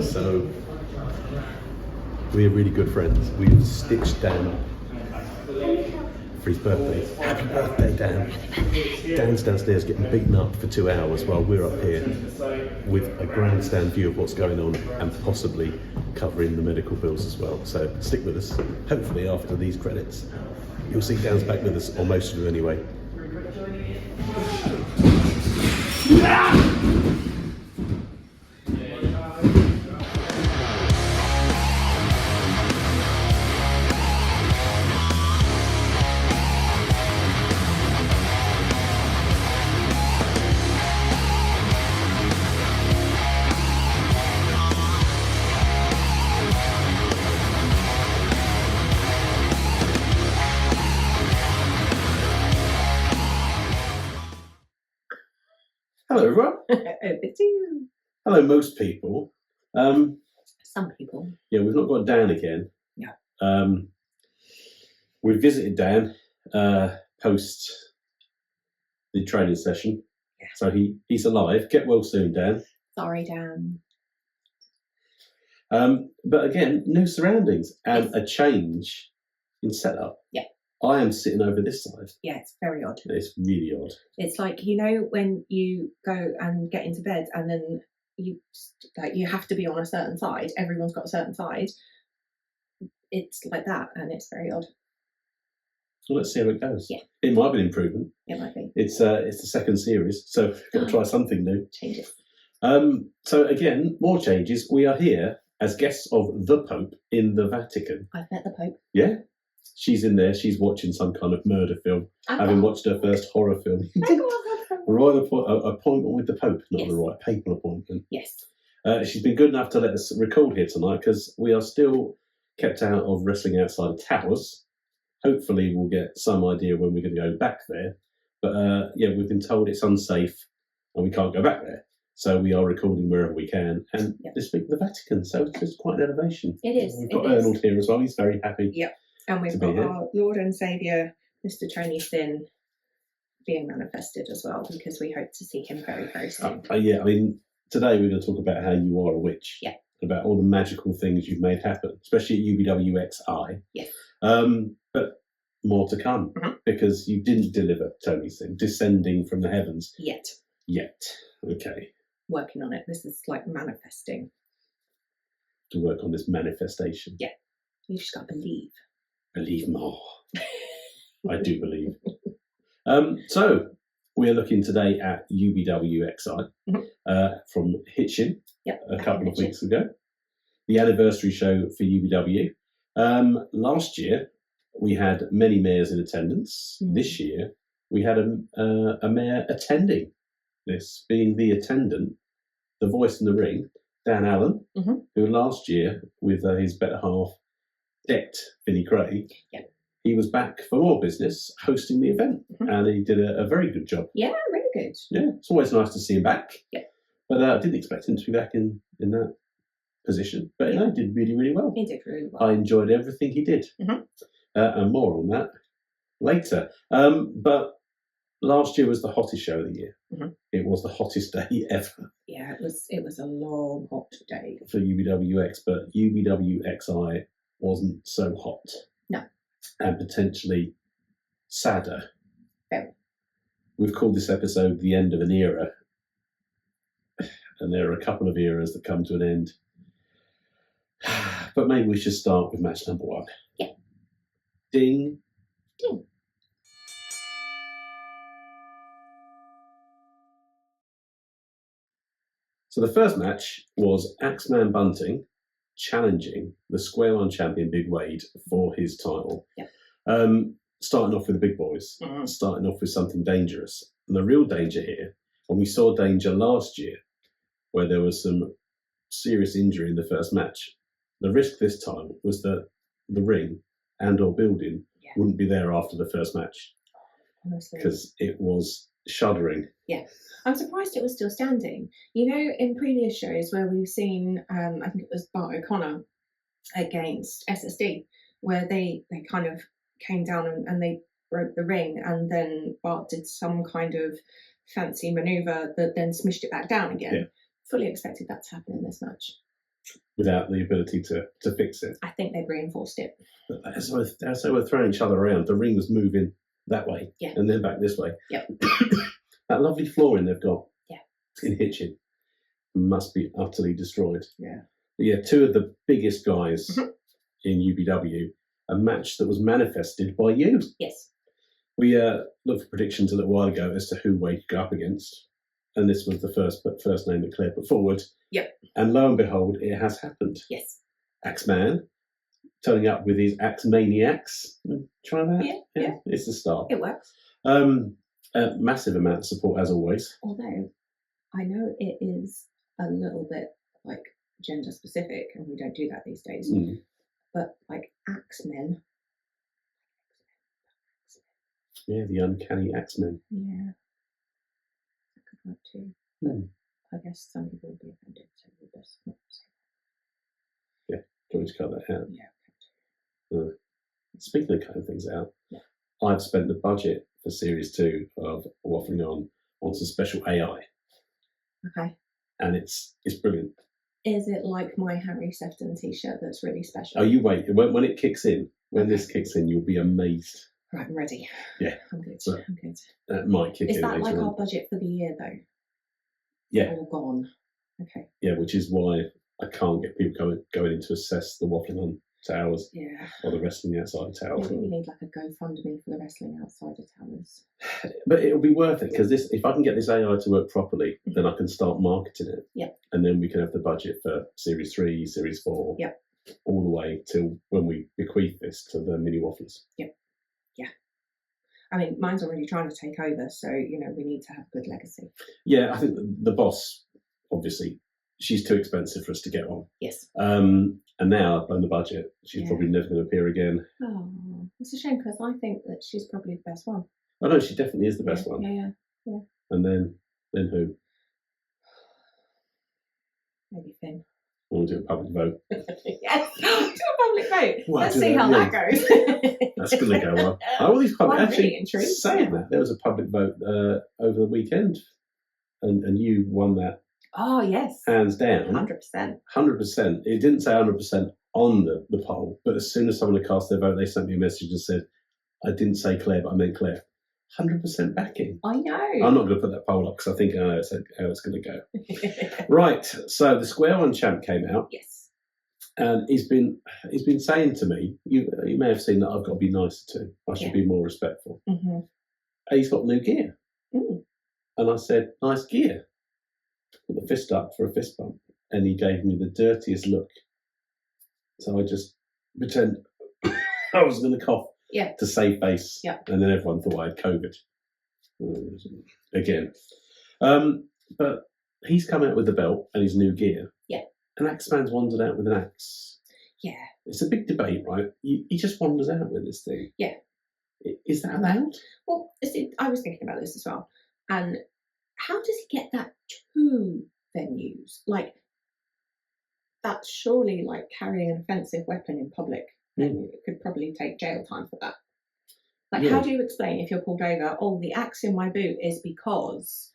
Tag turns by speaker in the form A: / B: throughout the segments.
A: So we're really good friends. We've stitched Dan up for his birthday. Happy birthday, Dan. Dan's downstairs getting beaten up for 2 hours while we're up here with a grandstand view of what's going on and possibly covering the medical bills as well. So stick with us. Hopefully after these credits, you'll see Dan's back with us, or most of them anyway. Hello everyone.
B: Over to you.
A: Hello most people.
B: Some people.
A: Yeah, we've not got Dan again.
B: No.
A: We visited Dan post the training session.
B: Yeah.
A: So he's alive. Get well soon, Dan.
B: Sorry, Dan.
A: But again, new surroundings and a change in setup.
B: Yeah.
A: I am sitting over this side.
B: Yeah, it's very odd.
A: It's really odd.
B: It's like, you know, when you go and get into bed and then you have to be on a certain side. Everyone's got a certain side. It's like that, and it's very odd.
A: Well, let's see how it goes.
B: Yeah.
A: It might be an improvement.
B: It might be.
A: It's the second series, so we've got to try something new.
B: Changes.
A: So again, more changes. We are here as guests of the Pope in the Vatican.
B: I've met the Pope.
A: Yeah. She's in there. She's watching some kind of murder film, having watched her first horror film. Royal appointment with the Pope, not the right papal appointment.
B: Yes.
A: She's been good enough to let us record here tonight because we are still kept out of wrestling outside of Towers. Hopefully we'll get some idea when we're going to go back there. But yeah, we've been told it's unsafe and we can't go back there. So we are recording wherever we can. And this week the Vatican, so it's just quite an elevation.
B: It is.
A: We've got Arnold here as well. He's very happy.
B: Yep. And we've got our Lord and Saviour, Mr. Tony Sin, being manifested as well, because we hope to see him very, very soon.
A: Yeah, I mean, today we're going to talk about how you are a witch.
B: Yeah.
A: About all the magical things you've made happen, especially at UBW XI.
B: Yes.
A: But more to come, because you didn't deliver Tony's thing, descending from the heavens.
B: Yet.
A: Okay.
B: Working on it. This is like manifesting.
A: To work on this manifestation.
B: Yeah. You just got to believe.
A: Believe more. I do believe. So we're looking today at UBW XI from Hitchin a couple of weeks ago. The anniversary show for UBW. Last year we had many mayors in attendance. This year we had a mayor attending this, being the attendant, the voice in the ring, Dan Allen, who last year with his better half decked Vinnie Kray.
B: Yeah.
A: He was back for more business hosting the event, and he did a very good job.
B: Yeah, really good.
A: Yeah, it's always nice to see him back.
B: Yeah.
A: But I didn't expect him to be back in that position. But he did really, really well.
B: He did really well.
A: I enjoyed everything he did. And more on that later. But last year was the hottest show of the year. It was the hottest day ever.
B: Yeah, it was a long, hot day.
A: For UBWX, but UBW XI wasn't so hot.
B: No.
A: And potentially sadder.
B: Very.
A: We've called this episode The End of an Era. And there are a couple of eras that come to an end. But maybe we should start with match number 1.
B: Yeah.
A: Ding.
B: Ding.
A: So the first match was Axeman Bunting challenging the Square One champion Big Wade for his title.
B: Yeah.
A: Starting off with the big boys, starting off with something dangerous. And the real danger here, and we saw danger last year, where there was some serious injury in the first match. The risk this time was that the ring and or building wouldn't be there after the first match.
B: Honestly.
A: Because it was shuddering.
B: Yeah. I'm surprised it was still standing. You know, in previous shows where we've seen, I think it was Bart O'Connor against SSD, where they kind of came down and they broke the ring, and then Bart did some kind of fancy manoeuvre that then smushed it back down again. Yeah. Fully expected that to happen in this match.
A: without the ability to fix it.
B: I think they've reinforced it.
A: But as they were throwing each other around, the ring was moving that way and then back this way.
B: Yep.
A: That lovely flooring they've got in Hitchin must be utterly destroyed.
B: Yeah.
A: But yeah, two of the biggest guys in UBW, a match that was manifested by you.
B: Yes.
A: We looked for predictions a little while ago as to who Wade could go up against, and this was the first name that Claire put forward.
B: Yep.
A: And lo and behold, it has happened.
B: Yes.
A: Axeman turning up with his Axe Maniacs. Try that?
B: Yeah.
A: It's the start.
B: It works.
A: A massive amount of support as always.
B: Although I know it is a little bit like gender specific, and we don't do that these days. But like Axemen.
A: Yeah, the uncanny Axemen.
B: Yeah. That could work too. But I guess some people will be offended, so we best not say
A: that. Yeah, do you want to cut that out?
B: Yeah.
A: Speaking of cutting things out, I've spent the budget for Series 2 of Waffling on some special AI.
B: Okay.
A: And it's brilliant.
B: Is it like my Harry Sefton t-shirt that's really special?
A: Oh, you wait. When it kicks in, this kicks in, you'll be amazed.
B: Right, I'm ready.
A: Yeah.
B: I'm good.
A: So
B: I'm good.
A: That might kick in.
B: Is that like
A: on.
B: our budget for the year, though?
A: Yeah.
B: All gone. Okay.
A: Yeah, which is why I can't get people going in to assess the Waffling on towers or the wrestling outside of towers.
B: Maybe we need like a GoFundMe for the wrestling outside of towers.
A: But it'll be worth it because if I can get this AI to work properly, then I can start marketing it.
B: Yep.
A: And then we can have the budget for Series 3, Series 4, all the way till when we bequeath this to the mini wafflers.
B: Yep. Yeah. I mean, mine's already trying to take over, so, we need to have a good legacy.
A: Yeah, I think the boss, obviously, she's too expensive for us to get on.
B: Yes.
A: And now I've blown the budget. She's probably never going to appear again.
B: Oh, it's a shame because I think that she's probably the best one.
A: Oh no, she definitely is the best one.
B: Yeah.
A: And then who?
B: Maybe Finn.
A: We'll do a public vote.
B: Yes, do a public vote.
A: Well,
B: let's see how that goes.
A: That's going to go well. All these public
B: really intrigued.
A: Saying that, there was a public vote over the weekend, and you won that.
B: Oh yes,
A: hands down.
B: 100%.
A: 100%. It didn't say 100% on the poll, but as soon as someone had cast their vote, they sent me a message and said, "I didn't say Claire, but I meant Claire." 100% backing.
B: I know.
A: I'm not going to put that poll up because I think I know how it's going to go. Right. So the Square One champ came out.
B: Yes.
A: And he's been saying to me, you may have seen that I've got to be nicer to. I should be more respectful.
B: Mm-hmm.
A: And he's got new gear. And I said, "Nice gear." Put the fist up for a fist bump. And he gave me the dirtiest look. So I just pretend I was going to cough to save face.
B: Yeah.
A: And then everyone thought I had COVID. Again. But he's come out with the belt and his new gear.
B: Yeah.
A: And Axeman's wandered out with an axe.
B: Yeah.
A: It's a big debate, right? He just wanders out with this thing.
B: Yeah.
A: Is that allowed?
B: Well, I was thinking about this as well. And how does he get that to venues? Like, that's surely like carrying an offensive weapon in public. And it could probably take jail time for that. Like, how do you explain if you're pulled over, "Oh, the axe in my boot is because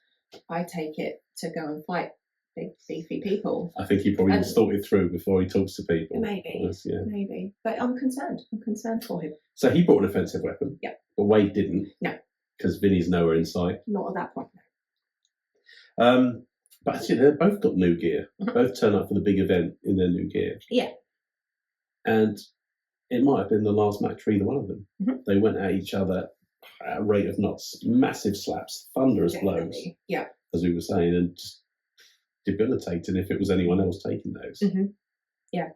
B: I take it to go and fight big, beefy people"?
A: I think he probably thought it through before he talks to people.
B: Maybe. Maybe. But I'm concerned. I'm concerned for him.
A: So he brought an offensive weapon.
B: Yeah.
A: But Wade didn't.
B: No.
A: Because Vinny's nowhere in sight.
B: Not at that point.
A: But actually, they've both got new gear. Both turn up for the big event in their new gear.
B: Yeah.
A: And it might have been the last match for either one of them. They went at each other at a rate of knots, massive slaps, thunderous blows.
B: Yeah.
A: As we were saying, and just debilitating if it was anyone else taking those.
B: Yeah.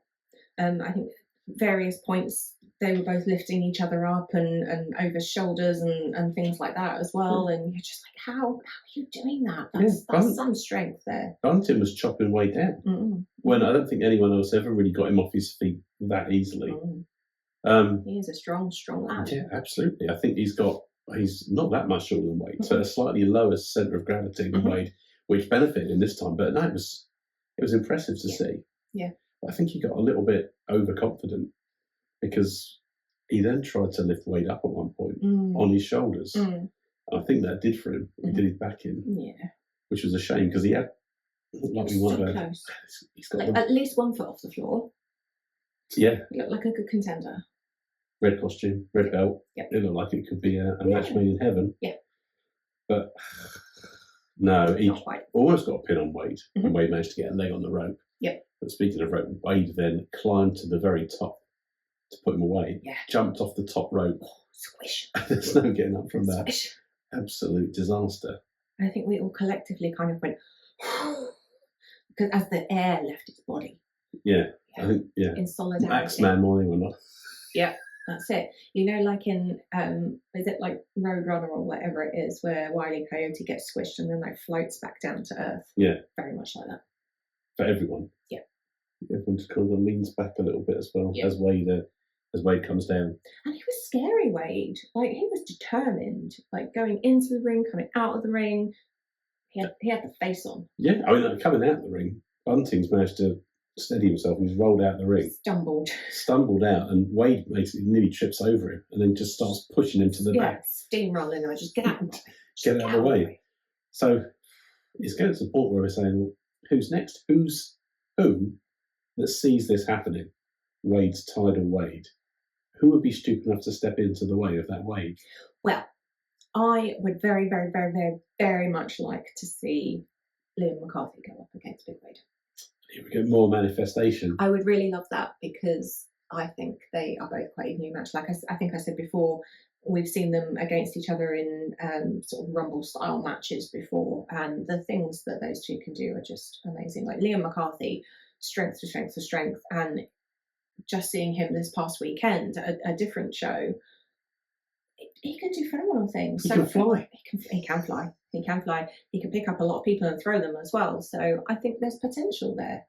B: I think various points they were both lifting each other up and over shoulders and things like that as well. And you're just like, how are you doing that? That's some strength there.
A: Bunting was chopping way down. When I don't think anyone else ever really got him off his feet that easily.
B: He is a strong lad.
A: Yeah, absolutely. I think he's not that much shorter than Wade, so a slightly lower centre of gravity than Wade, which benefited him this time. But no, it was impressive to see.
B: Yeah.
A: I think he got a little bit overconfident because he then tried to lift Wade up at one point on his shoulders. And I think that did for him. He did his back in, which was a shame because he had Like we
B: so
A: want to.
B: close.
A: He's got
B: Like, at least 1 foot off the floor.
A: Yeah.
B: He looked like a good contender.
A: Red costume, red belt.
B: Yep.
A: It looked like it could be a match made in heaven.
B: Yeah.
A: But no, he
B: Not quite.
A: almost got a pin on Wade, and Wade managed to get a leg on the rope.
B: Yep.
A: But speaking of rope, Wade then climbed to the very top to put him away.
B: Yeah.
A: Jumped off the top rope.
B: Squish.
A: There's no getting up from that.
B: Squish.
A: Absolute disaster.
B: I think we all collectively kind of went, because as the air left its body.
A: Yeah. I think,
B: in solidarity.
A: Axeman more than not.
B: Yeah, that's it. You know, like in, is it like Roadrunner or whatever it is, where Wile E. Coyote gets squished and then like floats back down to earth?
A: Yeah.
B: Very much like that.
A: For everyone.
B: Yeah.
A: Everyone just kind of leans back a little bit as well as Wade comes down.
B: And he was scary, Wade. Like, he was determined. Like, going into the ring, coming out of the ring. He had the face on.
A: Yeah, I mean, coming out of the ring, Bunting's managed to steady himself and he's rolled out the ring. Stumbled out, and Wade basically nearly trips over him and then just starts pushing him to the back.
B: Steamrolling him. Just get out of the way.
A: Get out of the way. So it's getting to the point where we're saying, well, who's next? Who that sees this happening? Wade's tidal Wade. Who would be stupid enough to step into the way of that Wade?
B: Well, I would very, very, very, very, very much like to see Liam McCarthy go up against Big Wade.
A: Here we go, more manifestation.
B: I would really love that, because I think they are both quite evenly matched. Like I think I said before, we've seen them against each other in sort of Rumble style matches before, and the things that those two can do are just amazing. Like Liam McCarthy, strength to strength to strength, and just seeing him this past weekend, a different show, he can do phenomenal things.
A: He can fly.
B: He can fly. He can fly. He can pick up a lot of people and throw them as well. So I think there's potential there.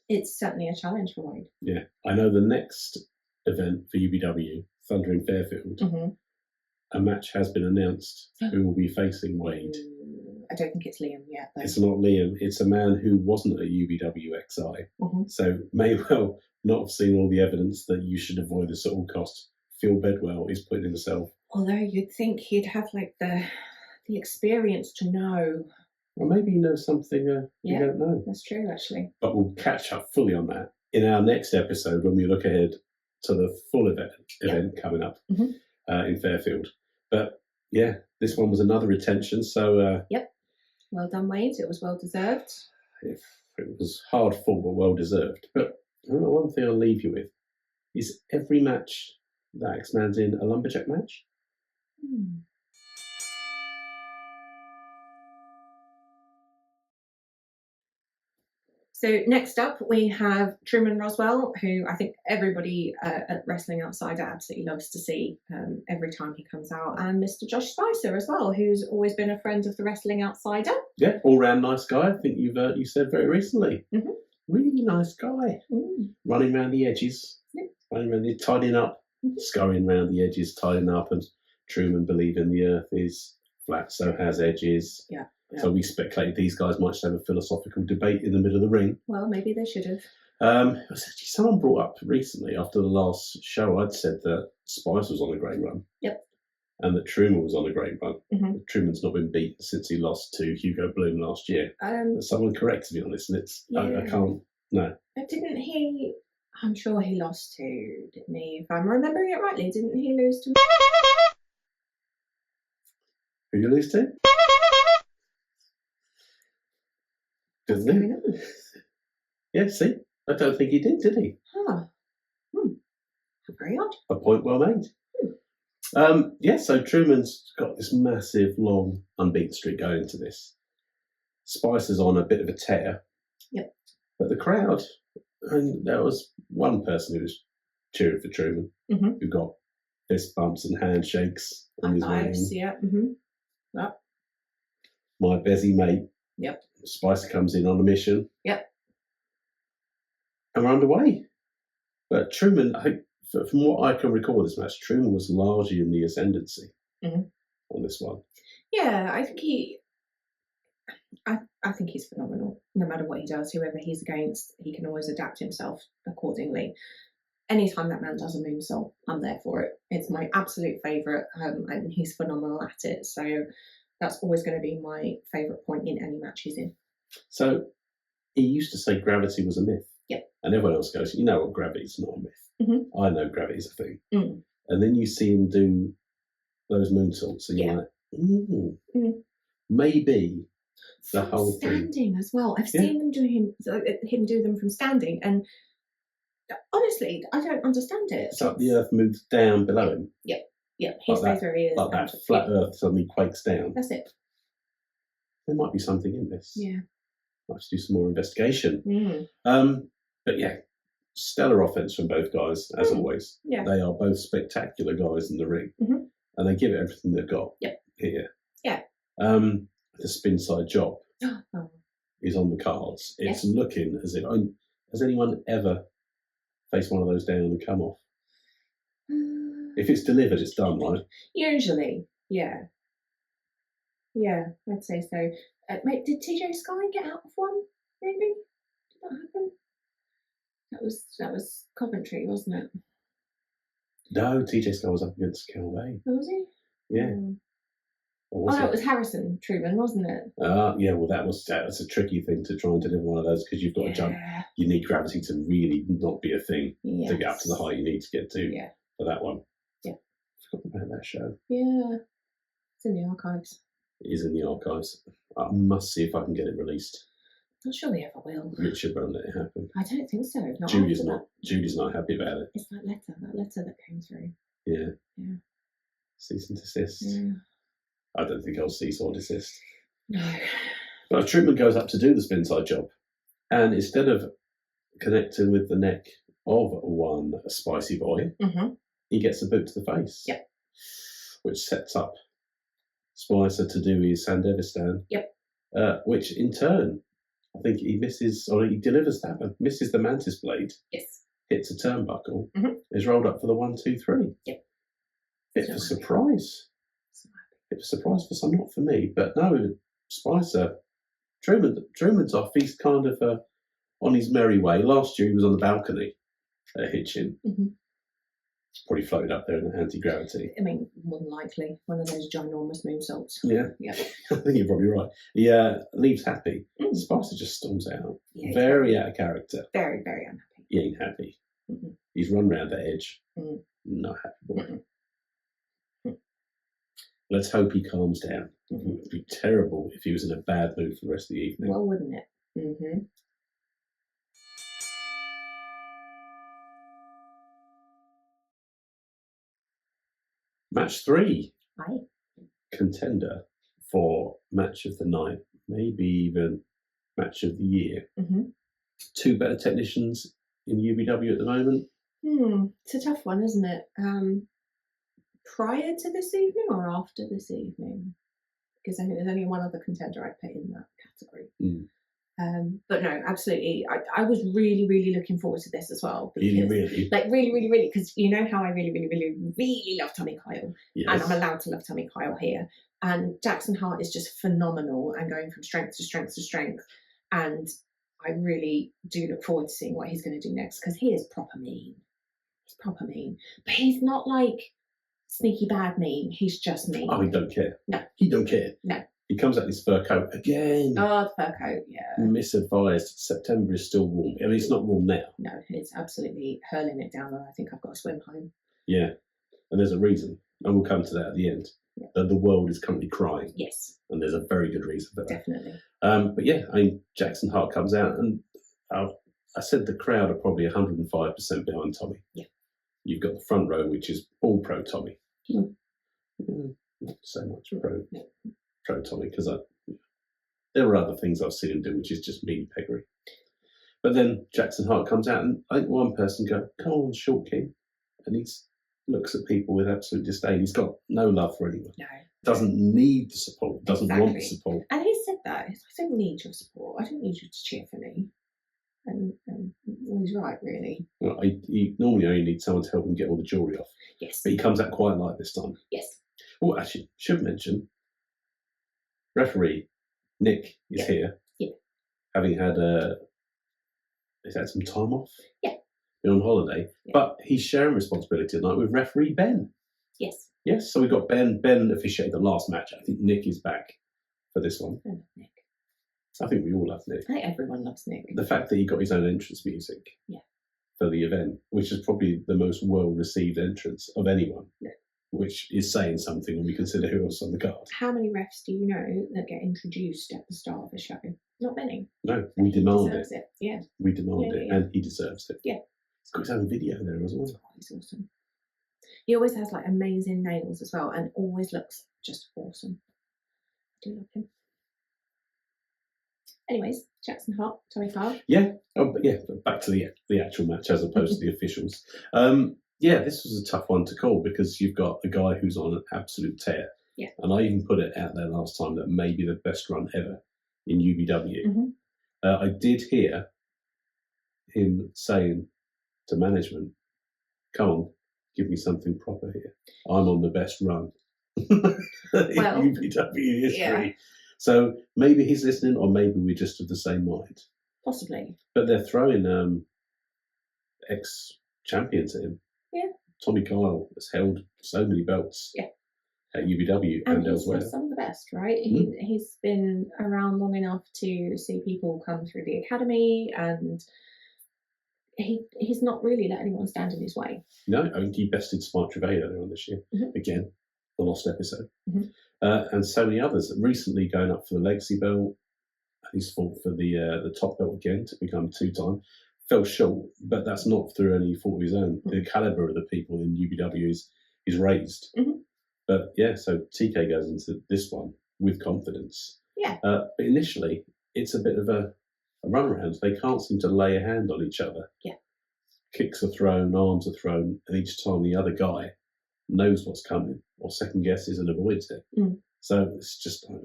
B: It's certainly a challenge for Wade.
A: Yeah, I know the next event for UBW, Thunder in Fairfield, a match has been announced who will be facing Wade.
B: I don't think it's Liam yet, though.
A: It's not Liam. It's a man who wasn't at UBW XI, so may well not have seen all the evidence that you should avoid this at all costs. Phil Bedwell is putting himself.
B: Although you'd think he'd have like the experience to know.
A: Well, maybe he knows something you don't know.
B: That's true, actually.
A: But we'll catch up fully on that in our next episode when we look ahead to the full event coming up in Fairfield. But yeah, this one was another retention. So
B: well done, Wade. It was well deserved.
A: It was hard fought, but well deserved. But one thing I'll leave you with is every match that Axeman's in a lumberjack match.
B: So next up, we have Truman Roswell, who I think everybody at Wrestling Outsider absolutely loves to see every time he comes out, and Mr. Josh Spicer as well, who's always been a friend of the Wrestling Outsider. Yeah,
A: all-round nice guy. I think you said very recently. Really nice guy. Running around the edges, running around tidying up, scurrying around the edges, tidying up, and Truman believing the earth is flat, so has edges.
B: Yeah.
A: So we speculated these guys might have a philosophical debate in the middle of the ring.
B: Well, maybe they should have.
A: Actually, someone brought up recently after the last show, I'd said that Spice was on a great run.
B: Yep.
A: And that Truman was on a great run. Truman's not been beaten since he lost to Hugo Bloom last year. Someone corrected me on this, and I can't. No.
B: But didn't he? I'm sure he lost to, didn't he? If I'm remembering it rightly, didn't he lose to?
A: Who did you lose to? Doesn't he? Yeah, see? I don't think he did he?
B: Very odd.
A: A point well made. So Truman's got this massive, long, unbeaten streak going into this. Spicer's on a bit of a tear.
B: Yep.
A: But the crowd, and there was one person who was cheering for Truman, who got fist bumps and handshakes on his way in.
B: Yep.
A: My busy mate.
B: Yep.
A: Spicer comes in on a mission.
B: Yep.
A: And we're underway. But Truman, I think, from what I can recall of this match, Truman was largely in the ascendancy on this one.
B: Yeah, I think I think he's phenomenal. No matter what he does, whoever he's against, he can always adapt himself accordingly. Anytime that man does a moonsault, I'm there for it. It's my absolute favourite, and he's phenomenal at it. So that's always going to be my favourite point in any match he's in.
A: So he used to say gravity was a myth.
B: Yep.
A: And everyone else goes, you know what, gravity's not a myth.
B: Mm-hmm.
A: I know gravity's a thing.
B: Mm.
A: And then you see him do those moonsaults, and you're like, maybe the
B: from
A: whole
B: standing
A: thing.
B: as well. I've seen them do him do them from standing, and honestly, I don't understand it.
A: It's like the earth moves down below him.
B: Yep. He stays where he is.
A: Like that flat earth suddenly quakes down.
B: That's it.
A: There might be something in this.
B: Yeah.
A: Might have to do some more investigation.
B: Mm.
A: But yeah, stellar offense from both guys, as always.
B: Yeah.
A: They are both spectacular guys in the ring.
B: Mm-hmm.
A: And they give it everything they've got here.
B: Yeah.
A: The spin side job
B: Oh.
A: is on the cards. It's looking as if... has anyone ever faced one of those down and come off? If it's delivered, it's done, right?
B: Usually, yeah. Yeah, I'd say so. Mate, did TJ Sky get out of one? Maybe? Did that happen? That was Coventry, wasn't it?
A: No, TJ Sky was up against Calvet.
B: Was he?
A: Yeah.
B: Oh, no, it was Harrison Truman, wasn't it?
A: Yeah, well, that's a tricky thing to try and deliver one of those, because you've got to jump. You need gravity to really not be a thing to get up to the height you need to get to for that one.
B: Yeah.
A: Forgot about that show.
B: Yeah. It's in the archives.
A: It is in the archives. I must see if I can get it released.
B: Not sure we ever will.
A: Richard won't let it happen.
B: I don't think so. Not
A: Judy's
B: after
A: not. Judy's not happy about it.
B: It's that letter that came through.
A: Yeah.
B: Yeah.
A: Cease and desist.
B: Yeah.
A: I don't think I'll cease or desist.
B: No.
A: But Truman goes up to do the spin side job, and instead of connecting with the neck of one spicy boy, he gets a boot to the face.
B: Yep.
A: Which sets up Spicer to do his Sandevistan.
B: Yep.
A: Which in turn, I think he misses, or he delivers that, but misses the mantis blade.
B: Yes.
A: Hits a turnbuckle. Is rolled up for the 1, 2, 3.
B: Yep.
A: Bit of a surprise. Bit of a surprise for some, not for me. But no, Spicer, Truman's off. He's kind of on his merry way. Last year he was on the balcony at Hitchin. Probably floated up there in the anti-gravity.
B: I mean, more than likely, one of those ginormous moonsaults.
A: Yeah. I think you're probably right. He leaves happy. Spicer just storms out. Yeah, very out of character.
B: Very, very unhappy.
A: He ain't happy. He's run round the edge. Not happy boy. Let's hope he calms down. It would be terrible if he was in a bad mood for the rest of the evening.
B: Well, wouldn't it?
A: Match 3.
B: Aye.
A: Contender for match of the night, maybe even match of the year. Two better technicians in UBW at the moment.
B: It's a tough one, isn't it? Prior to this evening or after this evening? Because I think there's only one other contender I'd put in that category. But no, absolutely. I was really, really looking forward to this as well.
A: Really?
B: Like, really, really, really. Because you know how I really, really, really, really love Tommy Coyle.
A: Yes.
B: And I'm allowed to love Tommy Coyle here. And Jackson Hart is just phenomenal and going from strength to strength to strength. And I really do look forward to seeing what he's going to do next, because he is proper mean. He's proper mean. But he's not like sneaky bad mean. He's just mean.
A: Oh, he don't care.
B: No.
A: He don't care.
B: No.
A: He comes out in his fur coat again.
B: Oh, the fur coat, yeah.
A: Misadvised. September is still warm. I mean, it's not warm now.
B: No, it's absolutely hurling it down, and I think I've got to swim home.
A: Yeah. And there's a reason. And we'll come to that at the end.
B: Yeah.
A: That the world is currently crying.
B: Yes.
A: And there's a very good reason for that.
B: Definitely.
A: But yeah, I mean, Jackson Hart comes out, and I said the crowd are probably 105% behind Tommy.
B: Yeah.
A: You've got the front row, which is all pro Tommy. Not so much pro Tommy, because there are other things I've seen him do, which is just mean peggery. But then Jackson Hart comes out, and I think one person goes, "Come on, Short King," and he looks at people with absolute disdain. He's got no love for anyone.
B: No.
A: Doesn't need the support. Doesn't want the support.
B: And he said that. He's like, I don't need your support. I don't need you to cheer for me. And well, he's right, really.
A: Well, he normally only needs someone to help him get all the jewellery off.
B: Yes.
A: But he comes out quite light this time.
B: Yes.
A: Oh, actually, should mention, referee Nick is here.
B: Yeah.
A: Having had he's had some time off.
B: Yeah.
A: Been on holiday. Yeah. But he's sharing responsibility tonight with referee Ben.
B: Yes.
A: Yes, so we've got Ben. Ben officiated the last match. I think Nick is back for this one.
B: I love Nick.
A: I think we all love Nick.
B: I think everyone loves Nick.
A: The fact that he got his own entrance music for the event, which is probably the most well-received entrance of anyone, which is saying something when we consider who else on the card.
B: How many refs do you know that get introduced at the start of a show? Not many.
A: No, we demand it.
B: Yeah.
A: We demand it, and he deserves it.
B: Yeah.
A: He's got his own video there as well.
B: Oh, he's awesome. He always has like amazing nails as well, and always looks just awesome. I do love him. Anyways, Jackson Hart, Tommy Carr.
A: Yeah. Oh, but yeah. Back to the actual match as opposed to the officials. Yeah, this was a tough one to call because you've got a guy who's on an absolute tear.
B: Yeah.
A: And I even put it out there last time that may be the best run ever in UBW. I did hear him saying to management, "Come on, give me something proper here. I'm on the best run in UBW history."
B: Yeah.
A: So maybe he's listening, or maybe we're just of the same mind.
B: Possibly.
A: But they're throwing ex-champions at him.
B: Yeah.
A: Tommy Coyle has held so many belts at UBW and elsewhere.
B: He's some of the best, right? He's been around long enough to see people come through the academy, and he's not really let anyone stand in his way. No,
A: I mean, he bested Smart Trevay earlier on this year. Again, the lost episode. And so many others. Recently going up for the Legacy belt. He's fought for the top belt again to become 2-time. Fell short, but that's not through any fault of his own. The calibre of the people in UBW is raised. But yeah, so TK goes into this one with confidence.
B: Yeah.
A: But initially, it's a bit of a runaround. They can't seem to lay a hand on each other.
B: Yeah.
A: Kicks are thrown, arms are thrown, and each time the other guy knows what's coming or second guesses and avoids it. So it's just like,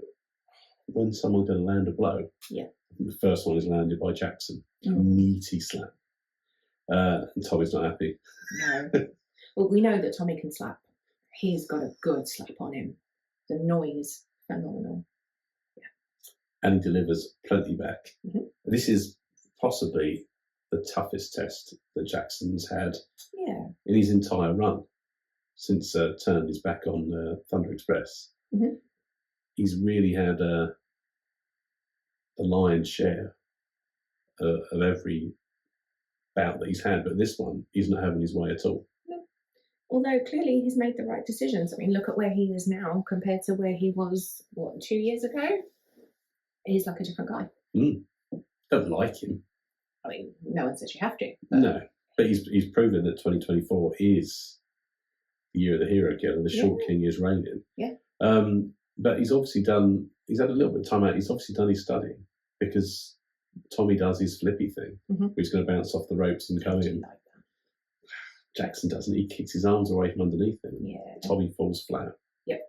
A: when's someone going to land a blow?
B: Yeah.
A: The first one is landed by Jackson. A meaty slap. And Tommy's not happy.
B: No. Well, we know that Tommy can slap. He's got a good slap on him. The noise, phenomenal. Yeah.
A: And he delivers plenty back. This is possibly the toughest test that Jackson's had in his entire run since turned his back on Thunder Express. He's really had the lion's share of every bout that he's had, but this one, he's not having his way at all.
B: No. Although clearly he's made the right decisions. I mean, look at where he is now compared to where he was, 2 years ago? He's like a different guy.
A: Don't like him.
B: I mean, no one says you have to.
A: No, but he's proven that 2024 is the year of the hero killer. The Short King is reigning.
B: Yeah.
A: But he's obviously he's had a little bit of time out. He's obviously done his studying because Tommy does his flippy thing. He's going to bounce off the ropes and go in.
B: Like that.
A: Jackson doesn't. He kicks his arms away from underneath him.
B: Yeah.
A: Tommy falls flat.
B: Yep.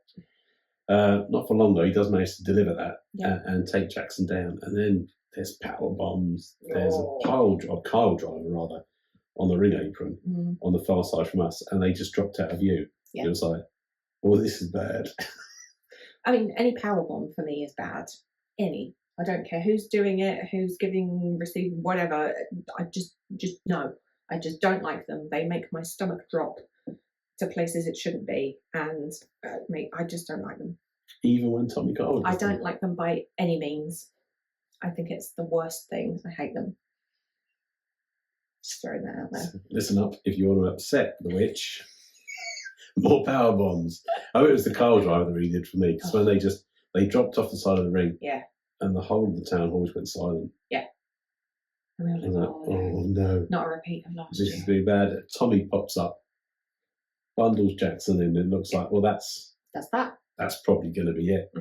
A: Not for long though. He does manage to deliver that and take Jackson down. And then there's power bombs. There's a pile driver rather on the ring apron on the far side from us, and they just dropped out of view. It was like, well, this is bad.
B: I mean, any power bomb for me is bad. Any. I don't care who's doing it, who's giving, receiving, whatever. I just no. I just don't like them. They make my stomach drop to places it shouldn't be, and I just don't like them.
A: Even when Tommy Coyle.
B: I don't like them by any means. I think it's the worst thing. I hate them. Just throwing that out there.
A: Listen up if you want to upset the witch. More power bombs. Oh, it was the Coyle driver that really did for me, because when they dropped off the side of the ring, and the whole of the town hall went silent.
B: Yeah. And we were like,
A: oh no,
B: not a repeat of last
A: year. This is really bad. Tommy pops up, bundles Jackson in, and it looks like, well, that's
B: that.
A: That's probably going to be it.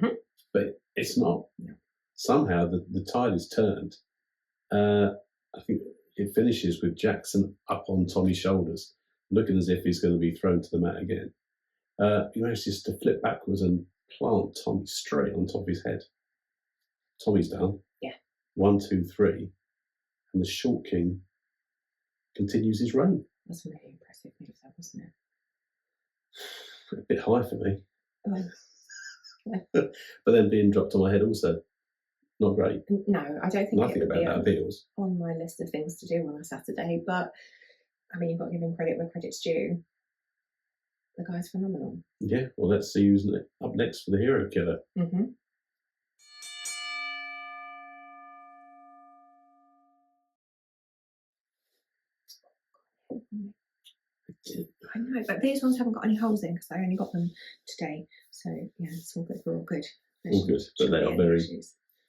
A: But it's not.
B: No.
A: Somehow the tide is turned. I think it finishes with Jackson up on Tommy's shoulders, looking as if he's going to be thrown to the mat again. He manages to flip backwards and plant Tommy straight on top of his head. Tommy's done.
B: Yeah.
A: 1, 2, 3. And the Short King continues his reign.
B: That's a really impressive move, that, wasn't it?
A: A bit high for me.
B: Oh.
A: But then being dropped on my head also. Not great.
B: No, I don't think
A: nothing
B: it would
A: about
B: be
A: that appeals
B: on my list of things to do on a Saturday, but I mean, you've got to give him credit where credit's due. The guy's phenomenal.
A: Yeah, well, let's see who's up next for the hero killer.
B: difficult for me. I know, but these ones haven't got any holes in because I only got them today. So yeah, it's all good. We're all good.
A: All good, but they are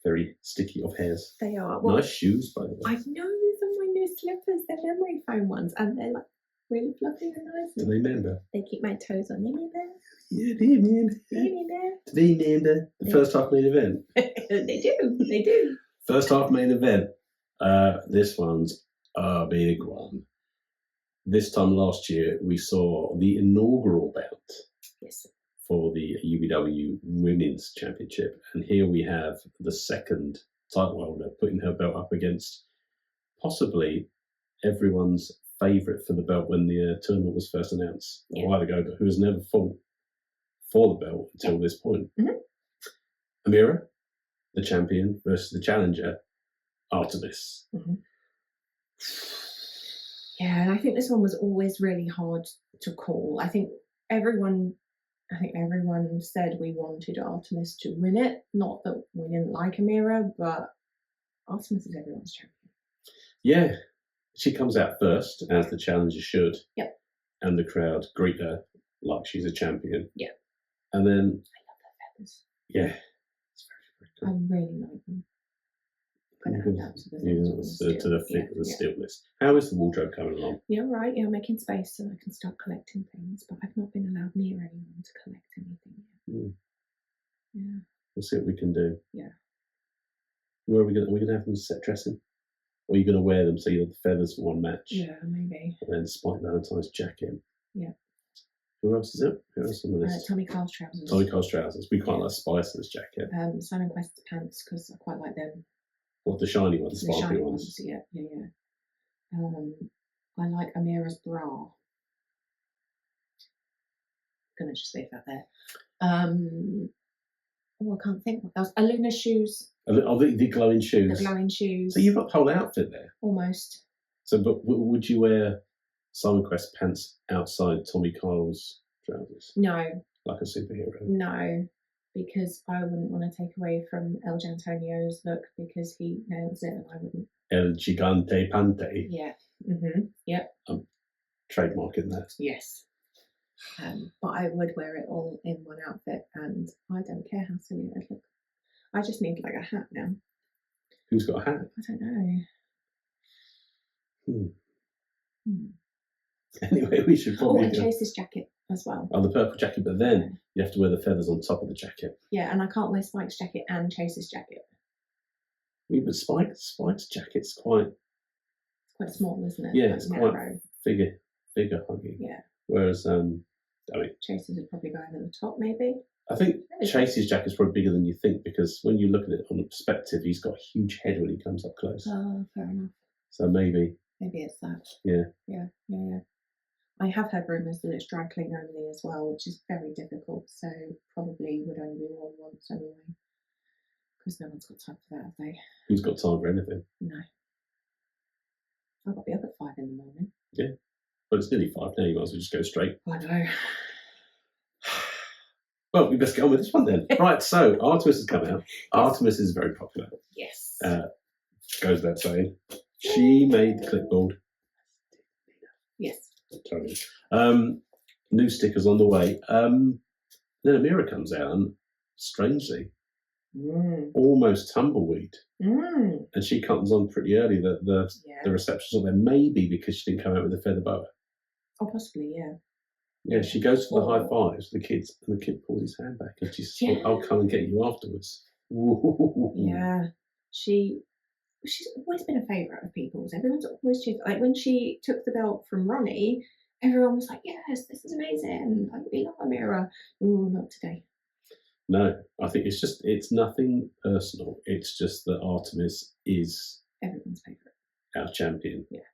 A: very sticky of hairs.
B: They are. Well,
A: nice shoes, by the way.
B: I know these are my new slippers. They're memory foam ones, and they're like really fluffy and nice.
A: Do they member?
B: They keep my toes on. They member.
A: Yeah, they member. They member. The first half main event.
B: They do. They do.
A: First half main event. This one's a big one. This time last year, we saw the inaugural bout.
B: Yes. For
A: the UBW Women's Championship. And here we have the second title holder putting her belt up against possibly everyone's favourite for the belt when the tournament was first announced a while ago, but who has never fought for the belt until this point. Mm-hmm. Amira, the champion, versus the challenger, Artemis.
B: Mm-hmm. Yeah, and I think this one was always really hard to call. I think everyone said we wanted Artemis to win it. Not that we didn't like Amira, but Artemis is everyone's champion.
A: Yeah, she comes out first, as the challenger should.
B: Yep.
A: And the crowd greet her like she's a champion.
B: Yeah.
A: And then...
B: I love her feathers.
A: Yeah. It's very, very cool.
B: I really like them.
A: To the steel list. How is the wardrobe coming along?
B: Yeah, right. Yeah, I'm making space so I can start collecting things, but I've not been allowed near anyone to collect anything yet.
A: Mm.
B: Yeah.
A: We'll see what we can do.
B: Yeah.
A: Where are we going to have them set dressing? Or are you going to wear them so you have the feathers for one match?
B: Yeah, maybe.
A: And then Spike Valentine's jacket.
B: Yeah.
A: Who else is it? Who else on the list?
B: Tommy Carl's trousers.
A: Tommy Carl's trousers. We quite like Spicer's jacket.
B: Simon Quest's pants because I quite like them.
A: What, the shiny ones, the sparkly ones?
B: Yeah. I like Amira's bra. I'm gonna just leave that there. I can't think what else. Aluna's shoes.
A: The glowing shoes.
B: The glowing shoes.
A: So you've got the whole outfit there.
B: Almost.
A: So, but would you wear Simon Quest pants outside Tommy Carl's trousers?
B: No.
A: Like a superhero?
B: No. Because I wouldn't want to take away from El Giantonio's look because he nails it and I wouldn't. El
A: Gigante Pante.
B: Yeah. Mm-hmm. Yep.
A: I'm trademarking that.
B: Yes. But I would wear it all in one outfit and I don't care how silly it look. I just need like a hat now.
A: Who's got a hat?
B: I don't know.
A: Anyway, we should probably...
B: and Chase's jacket as well.
A: Oh, the purple jacket, but then you have to wear the feathers on top of the jacket.
B: Yeah, and I can't wear Spike's jacket and Chase's jacket.
A: Yeah, but Spike's jacket's quite
B: small, isn't it?
A: Yeah,
B: like
A: it's quite figure hugging.
B: Yeah.
A: Whereas,
B: Chase's would probably go over the top, maybe.
A: I think Chase's jacket's probably bigger than you think because when you look at it on a perspective, he's got a huge head when he comes up close.
B: Oh, fair enough.
A: So maybe
B: it's that.
A: Yeah.
B: I have heard rumours that it's dry clean only as well, which is very difficult. So probably would only be worn once anyway, because no one's got time for that, have they?
A: Who's got time for anything?
B: No. I've got to be up at 5 in the morning.
A: Yeah, but it's nearly 5 now. You might as well just go straight.
B: I know.
A: Well, we best get on with this one then. Right, so Artemis has come out. Yes. Artemis is very popular.
B: Yes.
A: Goes without saying. She made the clipboard.
B: Yes.
A: Totally. New stickers on the way. Then Amira comes out and, strangely, almost tumbleweed. And she comes on pretty early. The reception's on there, maybe because she didn't come out with a feather boa.
B: Oh, possibly, yeah.
A: Yeah, she goes for the high fives, the kids, and the kid pulls his hand back and she says, I'll come and get you afterwards.
B: Yeah. She's always been a favourite of people's. Everyone's always cheered. Like when she took the belt from Ronnie, everyone was like, yes, this is amazing. Like, we love Amira. Oh, not today.
A: No, I think it's nothing personal. It's just that Artemis is
B: everyone's favourite.
A: Our champion.
B: Yeah.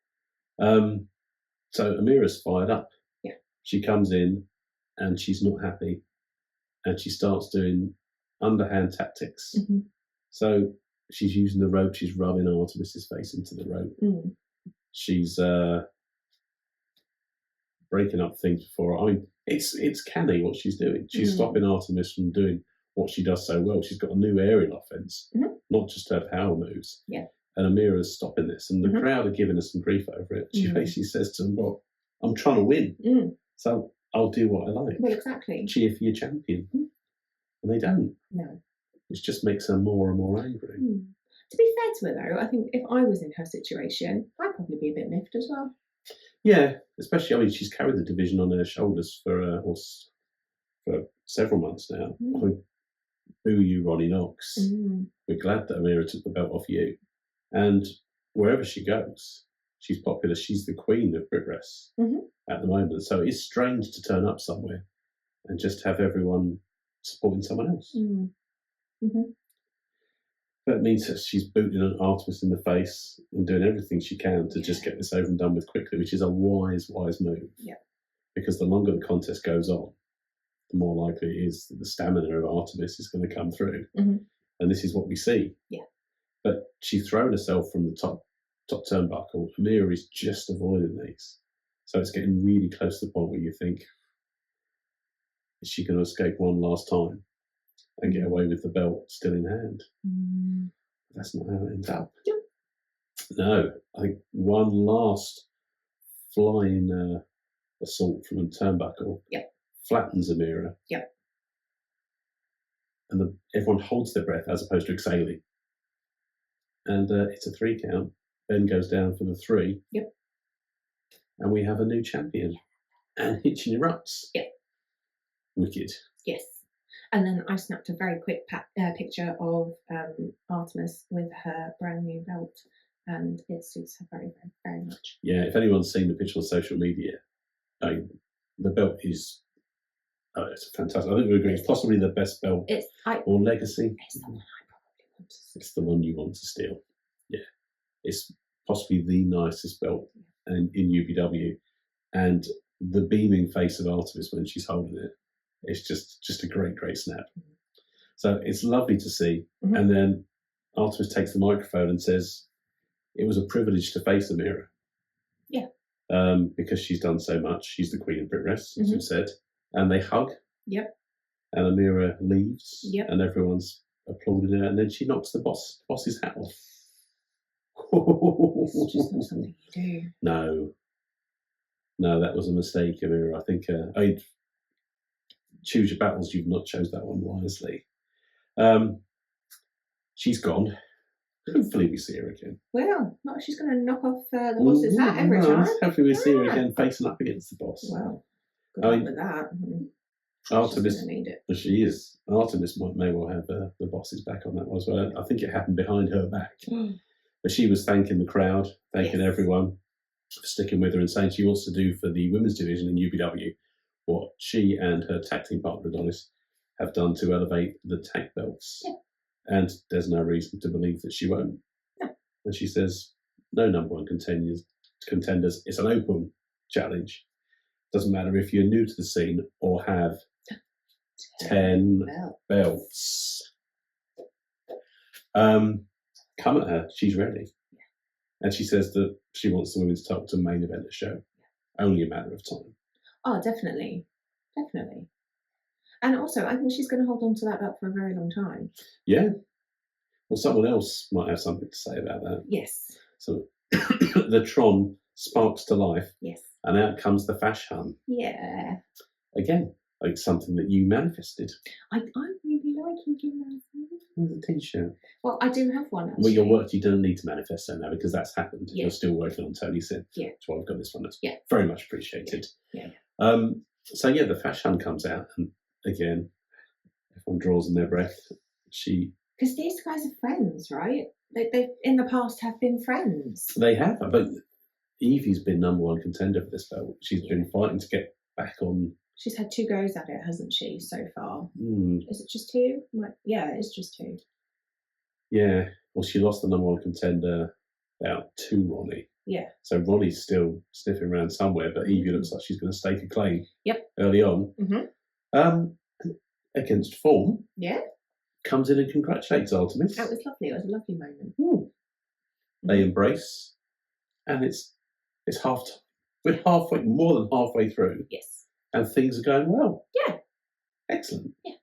A: So Amira's fired up.
B: Yeah.
A: She comes in and she's not happy and she starts doing underhand tactics.
B: Mm-hmm.
A: So she's using the rope, she's rubbing Artemis's face into the rope.
B: Mm.
A: She's breaking up things before. I mean, it's canny what she's doing. She's stopping Artemis from doing what she does so well. She's got a new aerial offense, not just her power moves.
B: Yeah.
A: and Amira's stopping this, and the crowd are giving us some grief over it. She basically says to them, "Well, I'm trying to win, so I'll do what I like."
B: Well, exactly.
A: Cheer for your champion, and they don't.
B: No.
A: Which just makes her more and more angry.
B: To be fair to her, though, I think if I was in her situation, I'd probably be a bit miffed as well.
A: Yeah, especially, I mean, she's carried the division on her shoulders for several months now. I mean, boo you, Ronnie Knox. We're glad that Amira took the belt off you. And wherever she goes, she's popular. She's the queen of Britress at the moment. So it's strange to turn up somewhere and just have everyone supporting someone else. That means that she's booting an Artemis in the face and doing everything she can to just get this over and done with quickly, which is a wise move. Yeah. Because the longer the contest goes on, the more likely it is that the stamina of Artemis is going to come through. And this is what we see. Yeah. But she's thrown herself from the top turnbuckle. Amira is just avoiding these. So it's getting really close to the point where you think, is she going to escape one last time and get away with the belt still in hand? That's not how it ends up. No, I think one last flying assault from a turnbuckle flattens Amira. And everyone holds their breath as opposed to exhaling. And it's a 3 count. Ben goes down for the 3. And we have a new champion. And Hitchin erupts. Wicked. Yes.
B: And then I snapped a very quick picture of Artemis with her brand new belt, and it suits her very, very, very much.
A: Yeah, if anyone's seen the picture on social media, the belt is it's fantastic. I think we agree it's possibly the best belt or legacy.
B: It's the one I probably want to steal.
A: It's the one you want to steal. Yeah. It's possibly the nicest belt in UBW. And the beaming face of Artemis when she's holding it, it's just a great, great snap. So it's lovely to see. And then Artemis takes the microphone and says, it was a privilege to face Amira.
B: Yeah.
A: Because she's done so much. She's the queen of Britress, as you said. And they hug.
B: Yep.
A: And Amira leaves.
B: Yep.
A: And everyone's applauding her. And then she knocks the boss's hat off.
B: It's just not something you do.
A: No, that was a mistake, Amira. I think choose your battles. You've not chose that one wisely. She's gone. Hopefully we see her again.
B: Well, not if she's going to knock off the boss's hat every time.
A: Hopefully we see her again facing up against the boss.
B: Well, good luck with that.
A: Artemis,
B: need it.
A: She is. Artemis may well have the boss's back on that one as well. I think it happened behind her back. But she was thanking the crowd, thanking everyone for sticking with her and saying she wants to do for the women's division in UBW what she and her tag team partner Adonis have done to elevate the tag belts. Yeah. And there's no reason to believe that she won't. Yeah. And she says, no number one contenders. It's an open challenge. Doesn't matter if you're new to the scene or have 10 belts. Come at her. She's ready. Yeah. And she says that she wants the women's title to main event the show. Only a matter of time.
B: Oh, definitely. Definitely. And also, I think she's going to hold on to that belt for a very long time.
A: Yeah. Well, someone else might have something to say about that.
B: Yes.
A: So the Tron sparks to life.
B: Yes.
A: And out comes the Fash Hun.
B: Yeah.
A: Again, like something that you manifested.
B: I really like you manifested.
A: With a t-shirt.
B: Well, I do have one, actually.
A: Well, your work, you don't need to manifest so now because that's happened.
B: Yeah.
A: You're still working on Tony Sin.
B: Yeah.
A: That's why I've got this one. That's
B: yeah.
A: very much appreciated.
B: Yeah.
A: So, yeah, the Fash Hun comes out and again, everyone draws in their breath.
B: Because these guys are friends, right? They in the past have been friends.
A: They have, but Evie's been number one contender for this belt. She's been fighting to get back on. She's
B: had 2 goes at it, hasn't she, so far? Is it just 2? Yeah, it's just 2.
A: Yeah. Well, she lost the number one contender out to Ronnie.
B: Yeah.
A: So Ronnie's still sniffing around somewhere, but Evie looks like she's going to stake a claim.
B: Yep.
A: Early on. Against form.
B: Yeah.
A: Comes in and congratulates Artemis.
B: That was lovely. It was a lovely moment.
A: They embrace, and it's half time. We're more than halfway through.
B: Yes.
A: And things are going well.
B: Yeah.
A: Excellent.
B: Yeah.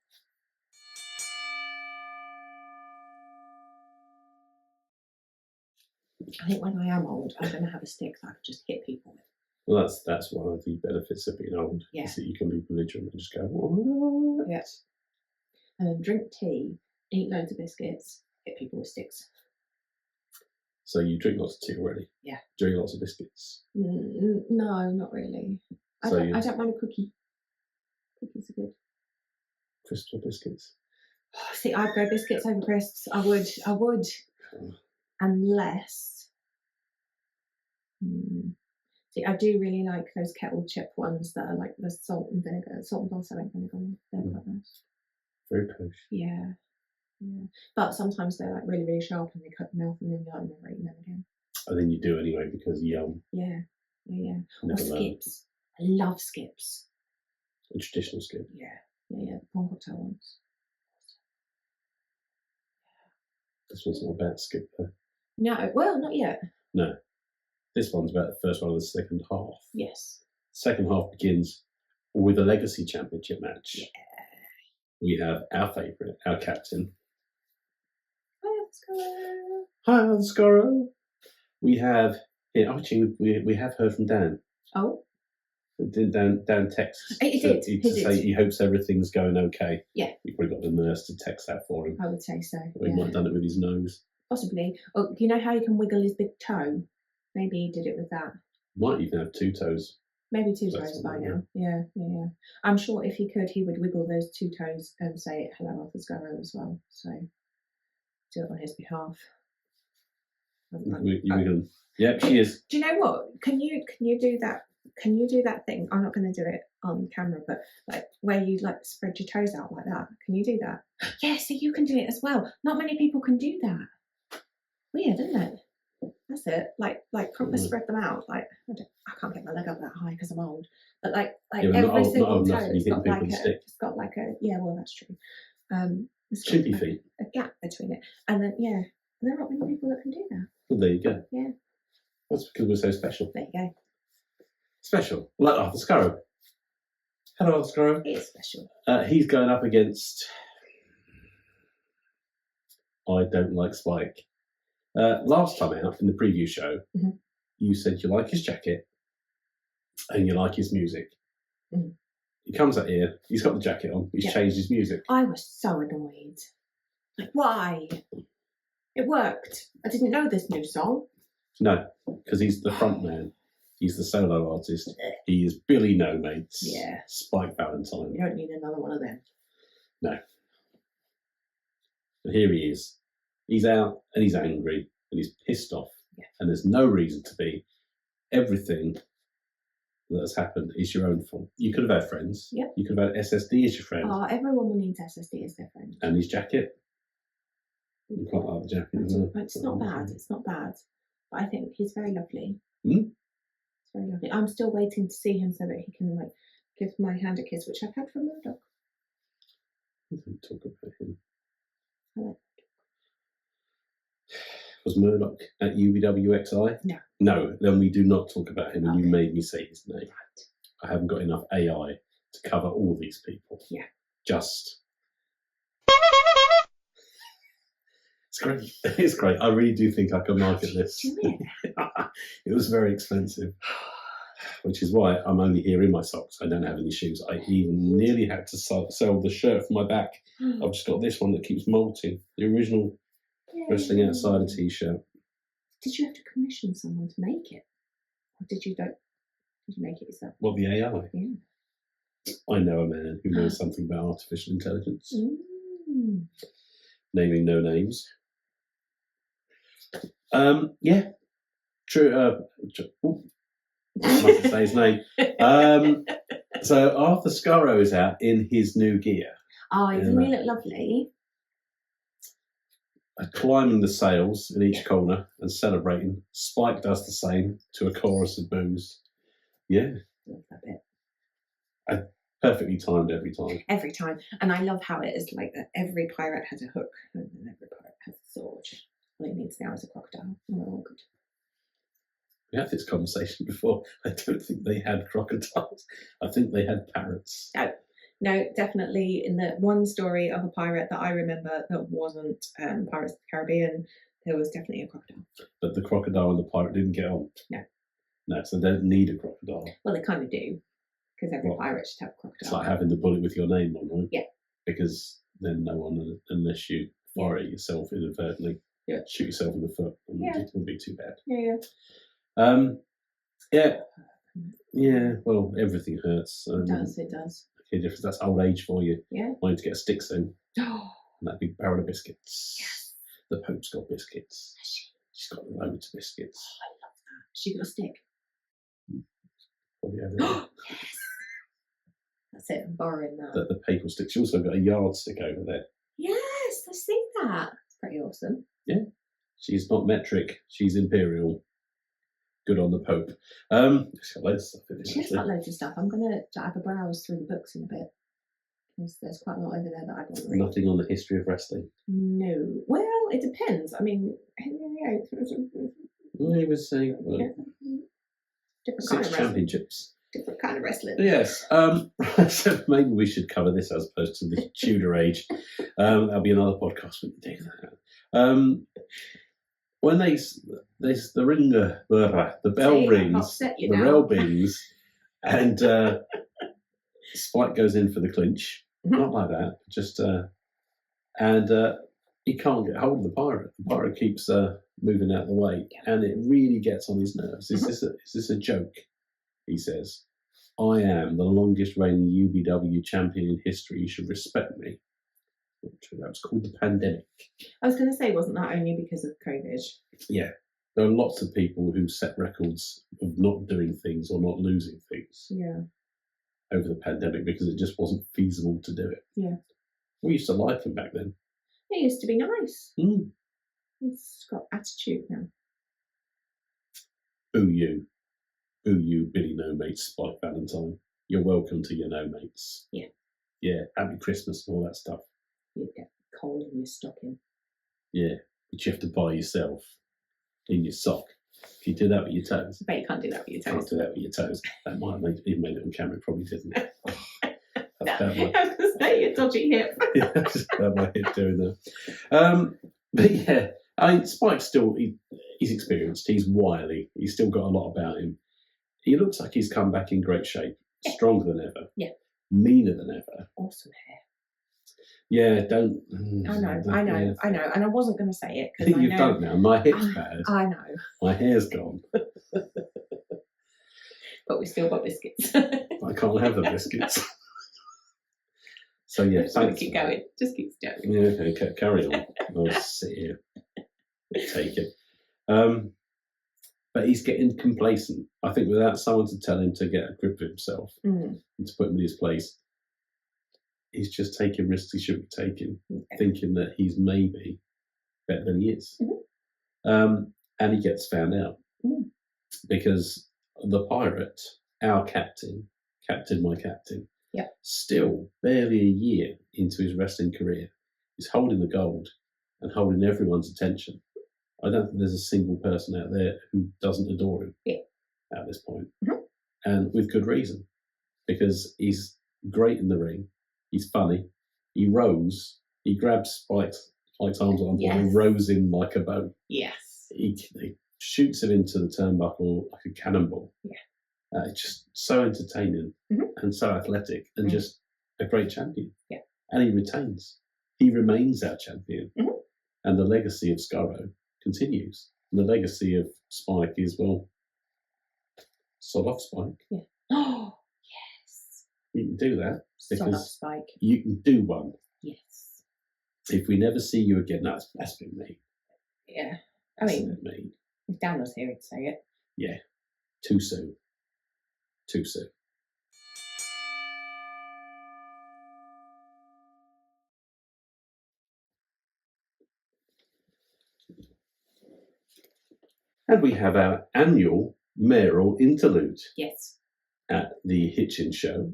B: I think when I am old, I'm going to have a stick that I can just hit people with.
A: Well, that's one of the benefits of being old.
B: Yeah.
A: Is that you can be belligerent and just go, what?
B: Yes. And then drink tea, eat loads of biscuits, hit people with sticks.
A: So you drink lots of tea already?
B: Yeah.
A: Drink lots of biscuits?
B: No, not really. I don't mind a cookie. Cookies are good.
A: Crisps or biscuits?
B: See, I'd go biscuits over crisps. I would. Unless... See, I do really like those kettle chip ones that are like the salt and balsamic vinegar. They're quite nice.
A: Very posh.
B: Yeah. But sometimes they're like really, really sharp and they cut your mouth and then you're like, never eating them again.
A: I think you do anyway because yum.
B: Yeah. Or
A: Never
B: skips. I love skips.
A: A traditional skip.
B: Yeah. The prawn cocktail ones.
A: This one's not about skip though.
B: No, well, not yet.
A: No. This one's about the first one of the second half.
B: Yes.
A: Second half begins with a legacy championship match.
B: Yeah.
A: We have our favourite, our captain.
B: Hi,
A: Hi, Skurro. We have, actually, we have heard from Dan.
B: Oh.
A: Dan texts.
B: He did.
A: Say he hopes everything's going okay.
B: Yeah.
A: We probably got the nurse to text that for him.
B: I would say so.
A: Or he might have done it with his nose.
B: Possibly. Oh, you know how you can wiggle his big toe? Maybe he did it with that.
A: Might even have 2 toes.
B: Maybe 2 toes by now. Yeah. I'm sure if he could, he would wiggle those 2 toes and say hello, Arthur Skurro as well. So do it on his behalf.
A: Yep, she is.
B: Do you know what? Can you do that? Can you do that thing? I'm not going to do it on camera, but like where you like spread your toes out like that. Can you do that? Yeah, so you can do it as well. Not many people can do that. Weird, isn't it? That's it. Like proper spread them out. Like I can't get my leg up that high because I'm old. But like every single toe has got like a well, that's true.
A: Chippy feet.
B: A gap between it, and then there are not many people that can do that.
A: Well, there you go.
B: Yeah.
A: That's because we're so special.
B: There you go.
A: Special. Like Arthur Skurro. Hello, Arthur Skurro.
B: He is special.
A: He's going up against... I don't like Spike. Last time out, in the preview show, you said you like his jacket and you like his music. Mm-hmm. He comes out here, he's got the jacket on, he's changed his music.
B: I was so annoyed. Like, why? It worked. I didn't know this new song.
A: No, because he's the front man. He's the solo artist. He is Billy No Mates.
B: Yeah.
A: Spike Valentine.
B: You don't need another one of them.
A: No. But here he is. He's out and he's angry and he's pissed off. Yeah. And there's no reason to be. Everything that has happened is your own fault. You could have had friends.
B: Yep.
A: You could have had SSD as your friend.
B: Oh, everyone needs SSD as their friend.
A: And his jacket. You quite like the jacket, isn't it?
B: It's not bad. It's not bad. But I think he's very lovely.
A: Mm?
B: It's very lovely. I'm still waiting to see him so that he can like give my hand a kiss, which I've had from Murdoch.
A: We don't talk about him.
B: I like
A: Was Murdoch at UBW XI?
B: No.
A: No, then we do not talk about him, and you made me say his name.
B: Right.
A: I haven't got enough AI to cover all these people.
B: Yeah.
A: Just. It's great. It's great. I really do think I can market this. It was very expensive, which is why I'm only here in my socks. I don't have any shoes. I even nearly had to sell the shirt for my back. I've just got this one that keeps molting. The original Wrestling Outsider t-shirt.
B: Did you have to commission someone to make it? Or did you make it yourself?
A: What, the AI?
B: Yeah.
A: I know a man who knows something about artificial intelligence. Naming no names. Yeah. True. I mustn't say his name. So Arthur Skurro is out in his new gear.
B: Oh, doesn't he look lovely?
A: Climbing the sails in each corner and celebrating. Spike does the same to a chorus of boos. Yeah.
B: Love that bit.
A: Perfectly timed every time.
B: Every time. And I love how it is like that every pirate has a hook and every pirate has a sword. All it needs now is a crocodile. And we're all good.
A: We had this conversation before. I don't think they had crocodiles. I think they had parrots.
B: No, definitely in the one story of a pirate that I remember that wasn't Pirates of the Caribbean, There was definitely a crocodile.
A: But the crocodile and the pirate didn't get on. No, so they don't need a crocodile.
B: Well, they kind of do, because every pirate should have a crocodile.
A: It's like having the bullet with your name on, right?
B: Yeah.
A: Because then no one, unless you fire at yourself inadvertently, shoot yourself in the foot, it wouldn't be too bad. Yeah. Well, everything hurts.
B: It does.
A: Okay, difference. That's old age for you.
B: Yeah.
A: Wanting to get a stick soon.
B: Oh.
A: And that big barrel of biscuits.
B: Yes.
A: The Pope's got biscuits. She's got loads of biscuits.
B: Oh, I love that. She got a stick.
A: Probably over there.
B: Yes. That's it. I'm borrowing that.
A: The papal stick. She also got a yardstick over there.
B: Yes, I've seen that. It's pretty awesome.
A: Yeah. She's not metric. She's imperial. Good on the Pope. She's got loads of stuff in it.
B: She's got loads of stuff. I'm going to have a browse through the books in a bit. Because there's quite a lot over there that I want to read.
A: Nothing on the history of wrestling.
B: No. Well, it depends. I mean,
A: he was saying
B: different
A: 6
B: kind of
A: championships.
B: Different kind of wrestling.
A: Yes. So maybe we should cover this as opposed to the Tudor age. That'll be another podcast when you do that. When the ringer, the bell rings, the bell bings, and Spike goes in for the clinch. Not like that, just and he can't get hold of the pirate. The pirate keeps moving out of the way, and it really gets on his nerves. Is this a joke? He says, "I am the longest reigning UBW champion in history. You should respect me." That was called the pandemic.
B: I was going to say, wasn't that only because of COVID? Yeah.
A: There are lots of people who set records of not doing things or not losing things.
B: Yeah.
A: Over the pandemic because it just wasn't feasible to do it.
B: Yeah.
A: We used to like him back then.
B: It used to be nice.
A: Mm.
B: It's got attitude now.
A: Boo you, Billy No Mates, Spike Valentine. You're welcome to your No Mates.
B: Yeah.
A: Yeah, happy Christmas and all that stuff.
B: You get coal in your stocking.
A: Yeah, which you have to buy yourself in your sock. If you do that with your toes.
B: But you can't do that with your toes.
A: Can't do that with your toes. That might have made it on camera, probably didn't.
B: I was going to say, your dodgy hip.
A: Yeah, I just had my hip doing that. But yeah, I mean, Spike's still, he's experienced, he's wily, he's still got a lot about him. He looks like he's come back in great shape, stronger than ever, meaner than ever.
B: Awesome hair.
A: Yeah, don't.
B: I know, and I wasn't going to say it because
A: you've done it now. My hip's bad.
B: I know.
A: My hair's gone.
B: But we still got biscuits.
A: I can't have the biscuits. So yeah,
B: just keep going. Just keep going.
A: Yeah, okay, carry on. I'll sit here, take it. But he's getting complacent. I think without someone to tell him to get a grip of himself and to put him in his place, he's just taking risks he shouldn't be taking, thinking that he's maybe better than he is. And he gets found out because the pirate, our captain, my captain, still barely a year into his wrestling career, is holding the gold and holding everyone's attention. I don't think there's a single person out there who doesn't adore him at this point. And with good reason, because he's great in the ring. He's funny. He rows. He grabs Spike's arms on and rows him like a boat. Yes. He shoots him into the turnbuckle like a cannonball. Yeah. Just so entertaining and so athletic and just a great champion. Yeah. And he retains. He remains our champion. And the legacy of Skurro continues. And the legacy of Spike is, well, sod off Spike. Yeah. Oh, yes. You can do that. Because
B: Spike.
A: You can do one.
B: Yes.
A: If we never see you again, that's been me.
B: Yeah. I mean, if Dan was here, he'd say it.
A: Yeah. Too soon. Too soon. And we have our annual Mayoral Interlude.
B: Yes.
A: At the Hitchin show.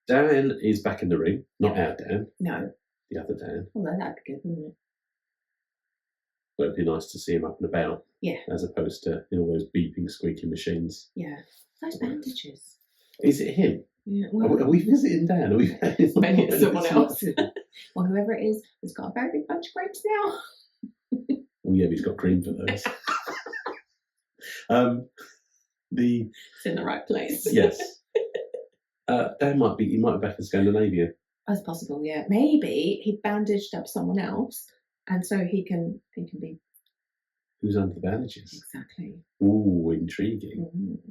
A: Dan is back in the ring. Not our Dan.
B: No.
A: The other Dan.
B: Well, that'd be good, wouldn't it?
A: But it'd be nice to see him up and about. Yeah. As opposed to all those beeping, squeaking machines.
B: Yeah. Those bandages.
A: Is it him?
B: Yeah. Well,
A: are we visiting Dan? Are we
B: maybe it's someone else. Well, whoever it is has got a very big bunch of grapes now.
A: Oh yeah, but he's got cream for those.
B: It's in the right place.
A: Yes. Dan might be back in Scandinavia.
B: That's possible, yeah. Maybe he bandaged up someone else, and so he can be.
A: Who's under the bandages?
B: Exactly.
A: Ooh, intriguing.
B: Mm-hmm.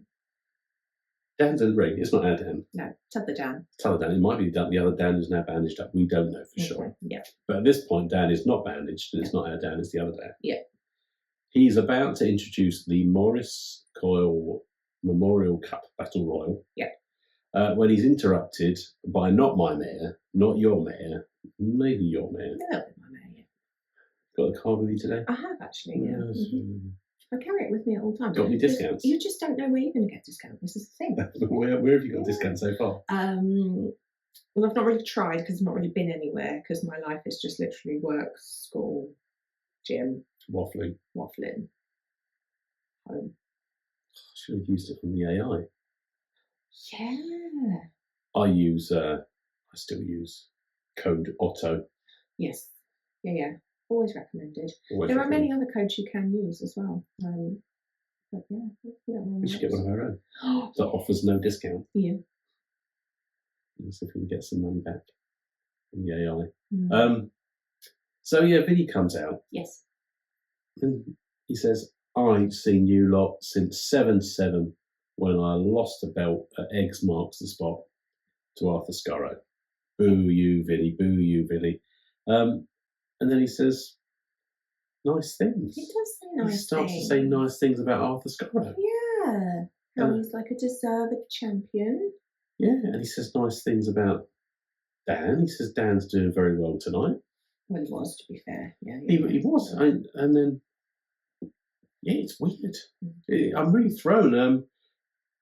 A: Dan's in the ring. It's not our Dan.
B: No, t'other Dan.
A: T'other Dan. It might be the other Dan who's now bandaged up. We don't know for sure.
B: Yeah.
A: But at this point, Dan is not bandaged, and it's not our Dan. It's the other Dan.
B: Yeah.
A: He's about to introduce the Morris Coyle Memorial Cup Battle Royal.
B: Yeah.
A: When he's interrupted by not my mare, not your mare, maybe your mare.
B: A little bit my mare, yeah.
A: Got the card with you today?
B: I have actually, yeah.
A: Yes.
B: Mm-hmm. I carry it with me at all times.
A: Got any discounts?
B: You just don't know where you're going to get discount. This is the thing.
A: Where have you got discounts so far?
B: Well, I've not really tried because I've not really been anywhere because my life is just literally work, school, gym,
A: Waffling,
B: home.
A: I should have used it from the AI.
B: Yeah.
A: I still use code Otto.
B: Yes. Yeah. Always recommended.
A: Always
B: there are many other codes you can use as well. But yeah,
A: we should get one of our own that offers no discount.
B: Yeah.
A: Let's see if we can get some money back from the AI.
B: Mm.
A: So yeah, Vinnie comes out.
B: Yes.
A: And he says, I've seen you lot since 7-7 when I lost the belt at Eggs Marks the Spot to Arthur Skurro. Boo you, Vinnie, boo you, Vinnie. And then he says nice things.
B: He does say nice things.
A: He starts to say nice things about Arthur Skurro.
B: Yeah. How he's like a deserved champion.
A: Yeah, and he says nice things about Dan. He says Dan's doing very well tonight.
B: Well, he was, to be fair. Yeah,
A: he was. And then, yeah, it's weird. I'm really thrown.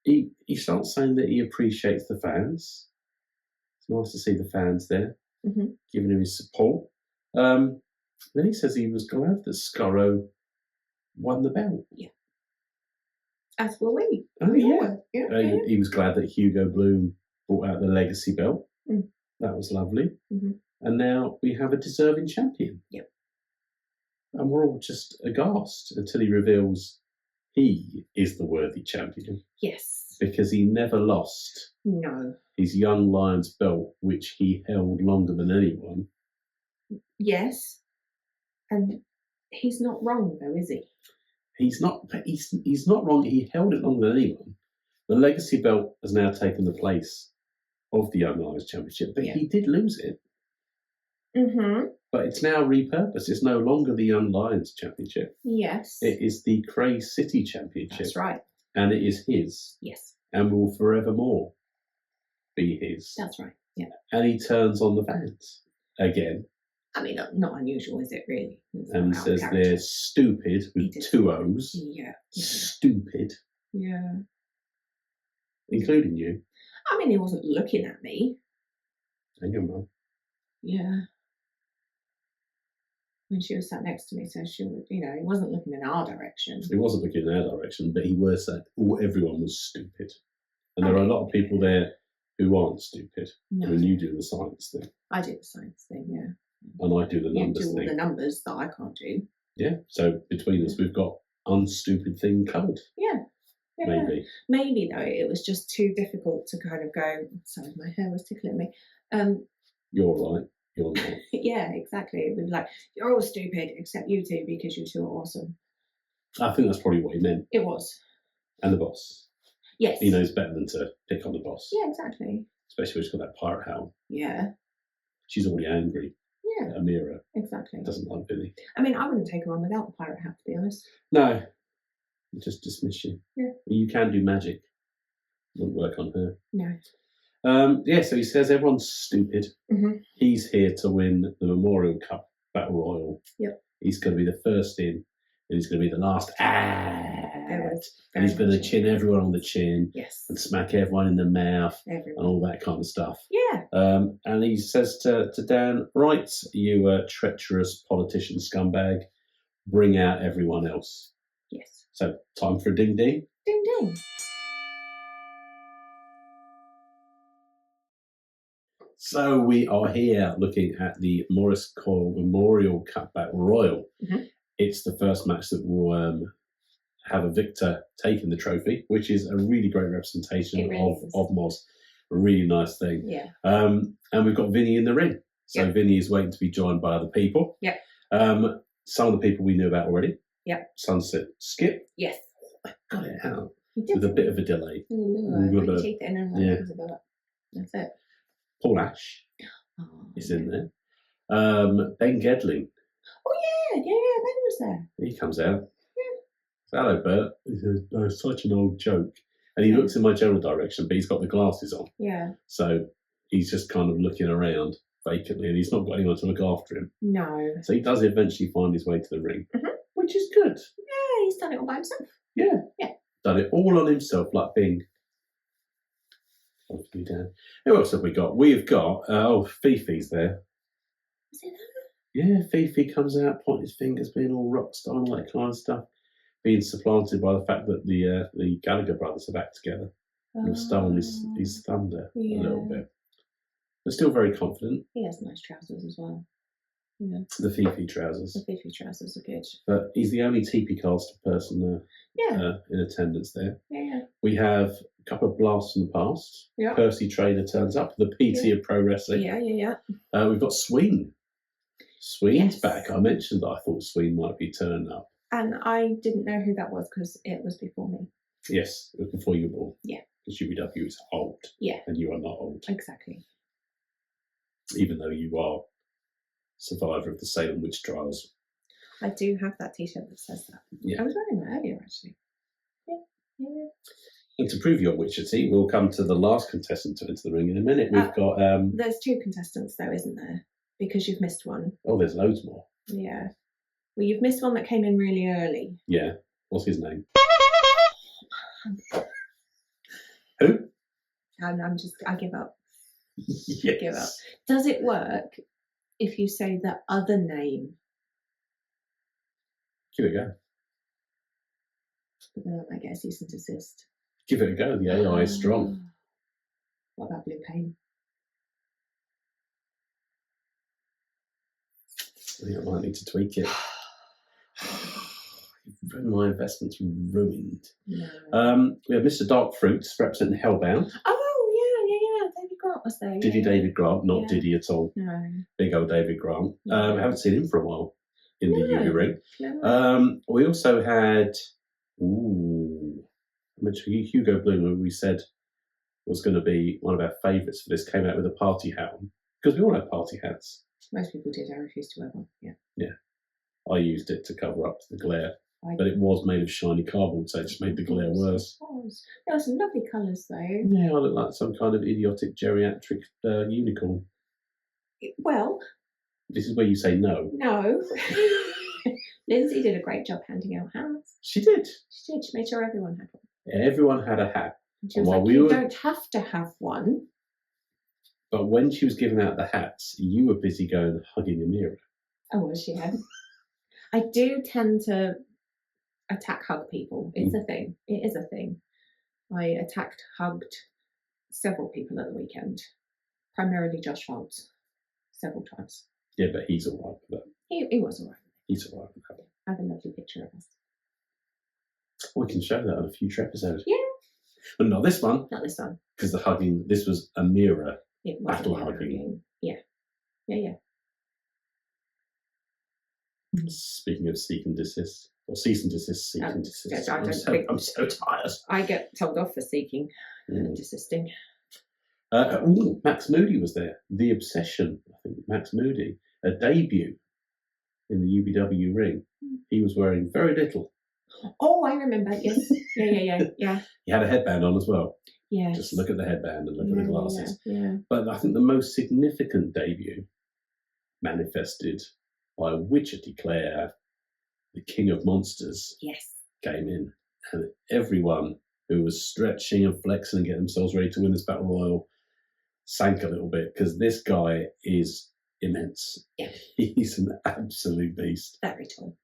A: He starts saying that he appreciates the fans. It's nice to see the fans there, giving him his support. Then he says he was glad that Skurro won the belt.
B: Yeah. As were we.
A: Oh, yeah. He was glad that Hugo Bloom brought out the legacy belt. Mm. That was lovely. Mm-hmm. And now we have a deserving champion.
B: Yep.
A: And we're all just aghast until he reveals he is the worthy champion.
B: Yes.
A: Because he never lost his Young Lions belt, which he held longer than anyone.
B: Yes. And he's not wrong, though, is he?
A: He's not wrong. He held it longer than anyone. The legacy belt has now taken the place of the Young Lions Championship, but he did lose it. Mm-hmm. But it's now repurposed. It's no longer the Young Lions Championship.
B: Yes.
A: It is the Kray City Championship.
B: That's right.
A: And it is his.
B: Yes.
A: And will forevermore be his.
B: That's right. Yeah.
A: And he turns on the fans again.
B: I mean, not unusual, is it really?
A: And he says they're stupid with 2 O's.
B: Yeah.
A: Stupid.
B: Yeah.
A: Including you.
B: I mean, he wasn't looking at me.
A: And your mum.
B: Yeah. When she was sat next to me, so she would, he wasn't looking in our direction.
A: He wasn't looking in our direction, but he was saying, everyone was stupid. And there are a lot of people there who aren't stupid.
B: No.
A: When you do the science thing.
B: I do the science thing, yeah.
A: And I do the numbers thing.
B: You do all the numbers that I can't do.
A: Yeah, so between us, we've got unstupid thing covered.
B: Yeah.
A: Maybe.
B: Maybe, though, it was just too difficult to kind of go, sorry, my hair was tickling me.
A: You're right. You're not.
B: Yeah, exactly. It would be like, you're all stupid except you two because you two are awesome.
A: I think that's probably what he meant.
B: It was.
A: And the boss.
B: Yes.
A: He knows better than to pick on the boss.
B: Yeah, exactly.
A: Especially when she's got that pirate howl.
B: Yeah.
A: She's already angry.
B: Yeah.
A: Amira.
B: Exactly.
A: Doesn't like Vinnie.
B: I mean, I wouldn't take her on without the pirate hat, to be honest.
A: No. Just dismiss you.
B: Yeah.
A: You can do magic. Wouldn't work on her.
B: No.
A: So he says everyone's stupid. Mm-hmm. He's here to win the Memorial Cup Battle Royal.
B: Yep.
A: He's going to be the first in, and he's going to be the last out. And he's going to chin everyone on the chin.
B: Yes.
A: And smack everyone in the mouth.
B: Everyone.
A: And all that kind of stuff.
B: Yeah.
A: And he says to Dan, right, you treacherous politician scumbag, bring out everyone else.
B: Yes.
A: So time for a ding ding.
B: Ding ding.
A: So we are here looking at the Morris Coyle Memorial Cup Battle Royal. Mm-hmm. it's the first match that will have a victor taking the trophy, which is a really great representation of Moz. A really nice thing.
B: Yeah.
A: And we've got Vinnie in the ring. So Vinnie is waiting to be joined by other people.
B: Yeah.
A: Some of the people we knew about already.
B: Yeah.
A: Sunset Skip.
B: Yes.
A: I got it out
B: with
A: a bit of a delay.
B: Put teeth in and that's it.
A: Paul Ashe is in there. Ben Gedling.
B: Oh yeah, Ben was there.
A: He comes out. Yeah. Hello, Bert. He says, "Oh, such an old joke." And he looks in my general direction, but he's got the glasses on.
B: Yeah.
A: So he's just kind of looking around vacantly, and he's not got anyone to look after him.
B: No.
A: So he does eventually find his way to the ring, which is good.
B: Yeah, he's done it all by himself.
A: Yeah.
B: Yeah.
A: Done it all on himself, like Bing. Who else have we got? We've got, Fifi's there.
B: Is it that?
A: Yeah, Fifi comes out, pointing his fingers, being all rock star and all that kind of stuff. Being supplanted by the fact that the Gallagher brothers are back together. And have stolen his thunder a little bit. But still very confident.
B: He has nice trousers as well. Yeah.
A: The Fifi trousers.
B: The Fifi trousers are good.
A: But he's the only TP caster person in attendance there.
B: Yeah.
A: We have a couple of blasts from the past.
B: Yeah.
A: Percy Trader turns up, the PT of pro wrestling.
B: Yeah.
A: We've got Sween. Sween's back. I mentioned that I thought Sween might be turning up.
B: And I didn't know who that was because it was before me.
A: Yes, it was before you were born.
B: Yeah.
A: Because UBW is old.
B: Yeah.
A: And you are not old.
B: Exactly.
A: Even though you are survivor of the Salem witch trials.
B: I do have that t-shirt that says that.
A: Yeah.
B: I was wearing that earlier, actually. Yeah.
A: And to prove your witcherity, we'll come to the last contestant to enter the ring in a minute. We've got...
B: There's 2 contestants, though, isn't there? Because you've missed one.
A: Oh, there's loads more.
B: Yeah. Well, you've missed one that came in really early.
A: Yeah. What's his name? Who?
B: I give up.
A: Yes.
B: I give up. Does it work if you say the other name?
A: Give it a go.
B: But then I might get a cease and desist.
A: Give it a go. The AI is strong.
B: What about Blue Payne?
A: I think I might need to tweak it. My investment's ruined.
B: No.
A: We have Mr. Dark Fruits representing Hellbound.
B: Oh, yeah. David Grant was there.
A: Diddy David Grant, not Diddy at all.
B: No.
A: Big old David Grant.
B: No.
A: We haven't seen him for a while in the UB ring.
B: No.
A: We also had, I mentioned Hugo Bloom, who we said was going to be one of our favourites for this, came out with a party hat on. Because we all have party hats.
B: Most people did. I refused to wear one. Yeah.
A: I used it to cover up the glare. But it was made of shiny cardboard, so it just made the glare worse.
B: There were some lovely colours, though.
A: Yeah, I look like some kind of idiotic geriatric unicorn.
B: Well...
A: This is where you say no.
B: No. Lindsay did a great job handing out hats.
A: She did.
B: She made sure everyone had one.
A: Everyone had a hat.
B: And she was like, you don't have to have one.
A: But when she was giving out the hats, you were busy going hugging Amira.
B: Oh, was she? I do tend to hug people. It's a thing. It is a thing. I hugged several people at the weekend. Primarily Josh Foltz. Several times.
A: Yeah, but he's all right with that.
B: He was all right.
A: He's all right with that.
B: I have a lovely picture of us.
A: We can show that on a future episode.
B: Yeah.
A: But not this one.
B: Not this one.
A: Because the hugging, this was Amira.
B: It was
A: battle hugging.
B: Yeah.
A: Speaking of seek and desist, or cease and desist, seek and desist. I'm so tired.
B: I get told off for seeking and desisting.
A: Max Moody was there. The Obsession, I think. Max Moody, a debut in the UBW ring. He was wearing very little.
B: Oh, I remember. Yes. Yeah.
A: He had a headband on as well.
B: Yeah.
A: Just look at the headband and look at the glasses.
B: Yeah.
A: But I think the most significant debut manifested by Witcherty Clare, the King of Monsters, came in. And everyone who was stretching and flexing and getting themselves ready to win this battle royal sank a little bit because this guy is immense.
B: Yeah.
A: He's an absolute beast.
B: Very tall.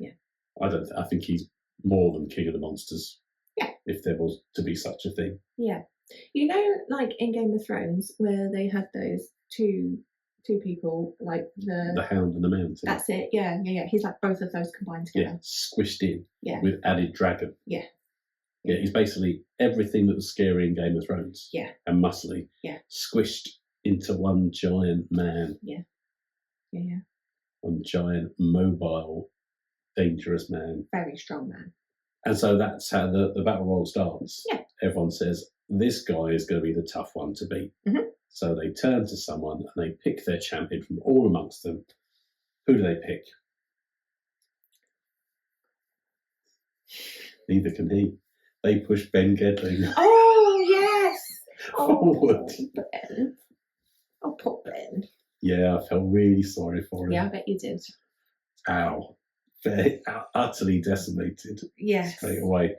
B: Yeah.
A: I think he's more than King of the Monsters.
B: Yeah.
A: If there was to be such a thing.
B: Yeah. You know, like in Game of Thrones, where they had those two two people, like
A: the Hound and the Mountain.
B: That's it. Yeah. He's like both of those combined together.
A: Yeah, squished in.
B: Yeah.
A: With added dragon.
B: Yeah.
A: Yeah, he's basically everything that was scary in Game of Thrones.
B: Yeah.
A: And muscly.
B: Yeah.
A: Squished into one giant man.
B: Yeah.
A: One giant, mobile, dangerous man.
B: Very strong man.
A: And so that's how the battle royal starts.
B: Yeah.
A: Everyone says, this guy is going to be the tough one to beat.
B: Mm-hmm.
A: So they turn to someone and they pick their champion from all amongst them. Who do they pick? Neither can he. They push Ben Gedling.
B: Oh, yes!
A: Forward.
B: Ben. Oh, poor Ben.
A: Yeah, I felt really sorry for him.
B: Yeah, I bet you did.
A: Ow. Very utterly decimated.
B: Yes.
A: Straight away.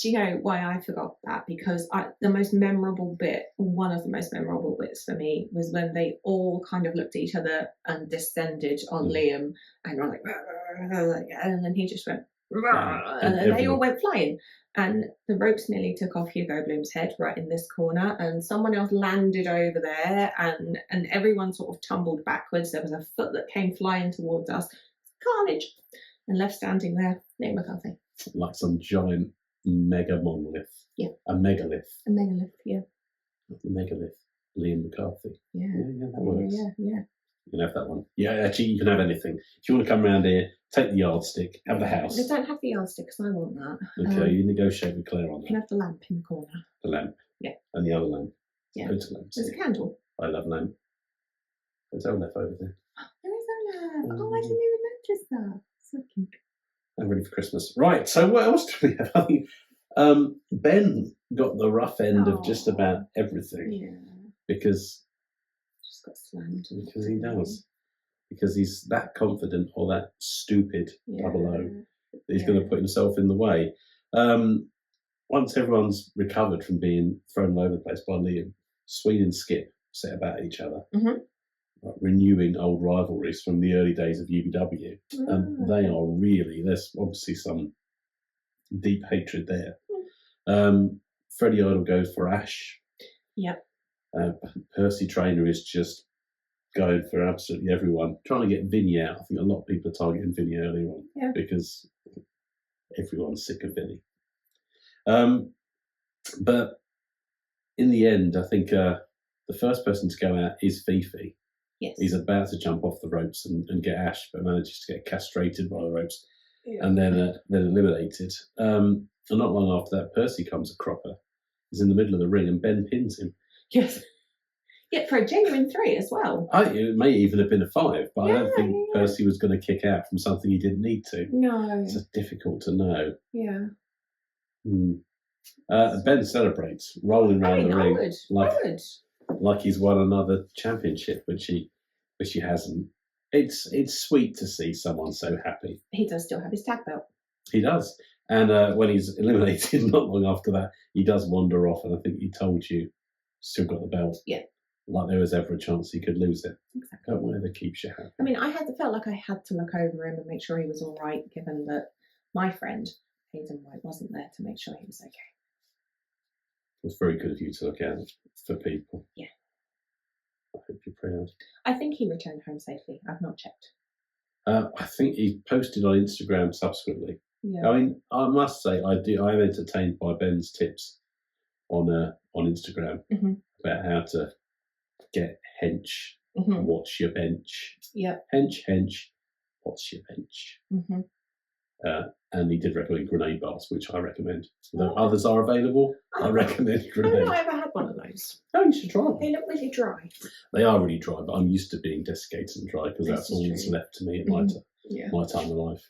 B: Do you know why I forgot that? Because the most memorable bit, one of the most memorable bits for me, was when they all kind of looked at each other and descended on Liam, and were like, and then he just went, and then they all went flying. And the ropes nearly took off Hugo Bloom's head right in this corner, and someone else landed over there, and everyone sort of tumbled backwards. There was a foot that came flying towards us. Carnage. And left standing there, Nick McCarthy.
A: Like some giant mega monolith.
B: Yeah.
A: A megalith.
B: A megalith, yeah.
A: A megalith. Liam McCarthy.
B: Yeah.
A: Yeah, that works.
B: Yeah.
A: You can have that one. Yeah, actually, you can have anything. If you want to come around here, take the yardstick, have the house.
B: They don't have the yardstick because I want that.
A: Okay, you negotiate with Claire on
B: You can
A: that.
B: have the lamp in the corner.
A: The lamp.
B: Yeah.
A: And the other lamp.
B: Yeah.
A: Loads of lamps.
B: There's a candle.
A: I love lamp. There's no lamp over there.
B: There is a lamp. Oh, I didn't even notice that. So cute.
A: I'm ready for Christmas. Right, so what else do we have? I think Ben got the rough end of just about everything.
B: Yeah.
A: Because
B: Just got slammed.
A: Because he does. Because he's that confident or that stupid double O. He's going to put himself in the way. Once everyone's recovered from being thrown all over the place by Liam, Sween and Skip set about each other, renewing old rivalries from the early days of UBW. And they are really, there's obviously some deep hatred there. Freddie Idle goes for Ashe.
B: Yep.
A: Percy Traynor is just going for absolutely everyone, trying to get Vinnie out. I think a lot of people are targeting Vinnie earlier on because everyone's sick of Vinnie. But in the end, I think the first person to go out is Fifi.
B: Yes.
A: He's about to jump off the ropes and get Ashe, but manages to get castrated by the ropes and then eliminated. And not long after that, Percy comes a cropper. He's in the middle of the ring and Ben pins him.
B: Yes. Yeah, for a genuine 3 as well.
A: It may even have been a 5, but I don't think Percy was going to kick out from something he didn't need to.
B: No.
A: It's difficult to know.
B: Yeah.
A: Ben celebrates, rolling around the ring like he's won another championship, which he hasn't. It's sweet to see someone so happy.
B: He does still have his tag belt.
A: He does. And when he's eliminated, not long after that, he does wander off, and I think he told you, still got the belt.
B: Yeah. Like
A: there was ever a chance he could lose it.
B: Exactly.
A: Whatever keeps you happy.
B: I mean, I felt like I had to look over him and make sure he was all right, given that my friend, Hayden White, wasn't there to make sure he was okay.
A: It was very good of you to look out for people.
B: Yeah.
A: I hope you're proud.
B: I think he returned home safely. I've not checked.
A: I think he posted on Instagram subsequently.
B: Yeah.
A: I mean, I must say, I am entertained by Ben's tips on Instagram about how to get hench, watch your bench.
B: Yeah.
A: Hench, watch your bench. And he did recommend grenade bars, which I recommend. Though others are available, I recommend grenade.
B: I've never had one of those.
A: Oh, you should try them.
B: They look really dry.
A: They are really dry, but I'm used to being desiccated and dry because that's all that's left to me at my time of life.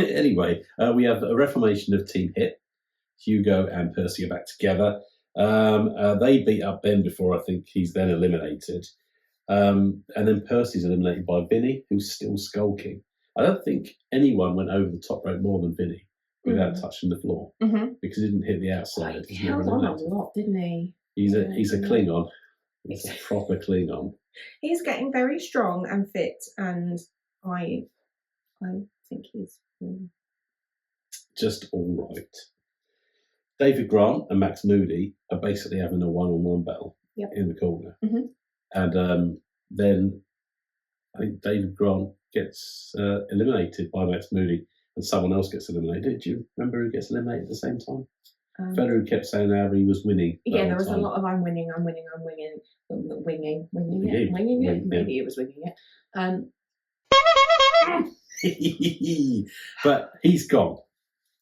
A: Anyway, we have a reformation of Team Hit. Hugo and Percy are back together. They beat up Ben before I think he's then eliminated. And then Percy's eliminated by Vinnie, who's still skulking. I don't think anyone went over the top rope more than Vinnie without touching the floor because he didn't hit the outside.
B: He held on a lot, didn't he?
A: He's a Klingon. He's a proper Klingon.
B: He's getting very strong and fit, and I think he's
A: just all right. David Grant and Max Moody are basically having a one-on-one battle in the corner. And then I think David Grant gets eliminated by Max Moody, and someone else gets eliminated. Do you remember who gets eliminated at the same time? Fellow who kept saying how he was winning.
B: Yeah, there was a lot of I'm winning. Winging it. Maybe it was winging
A: it. But he's gone.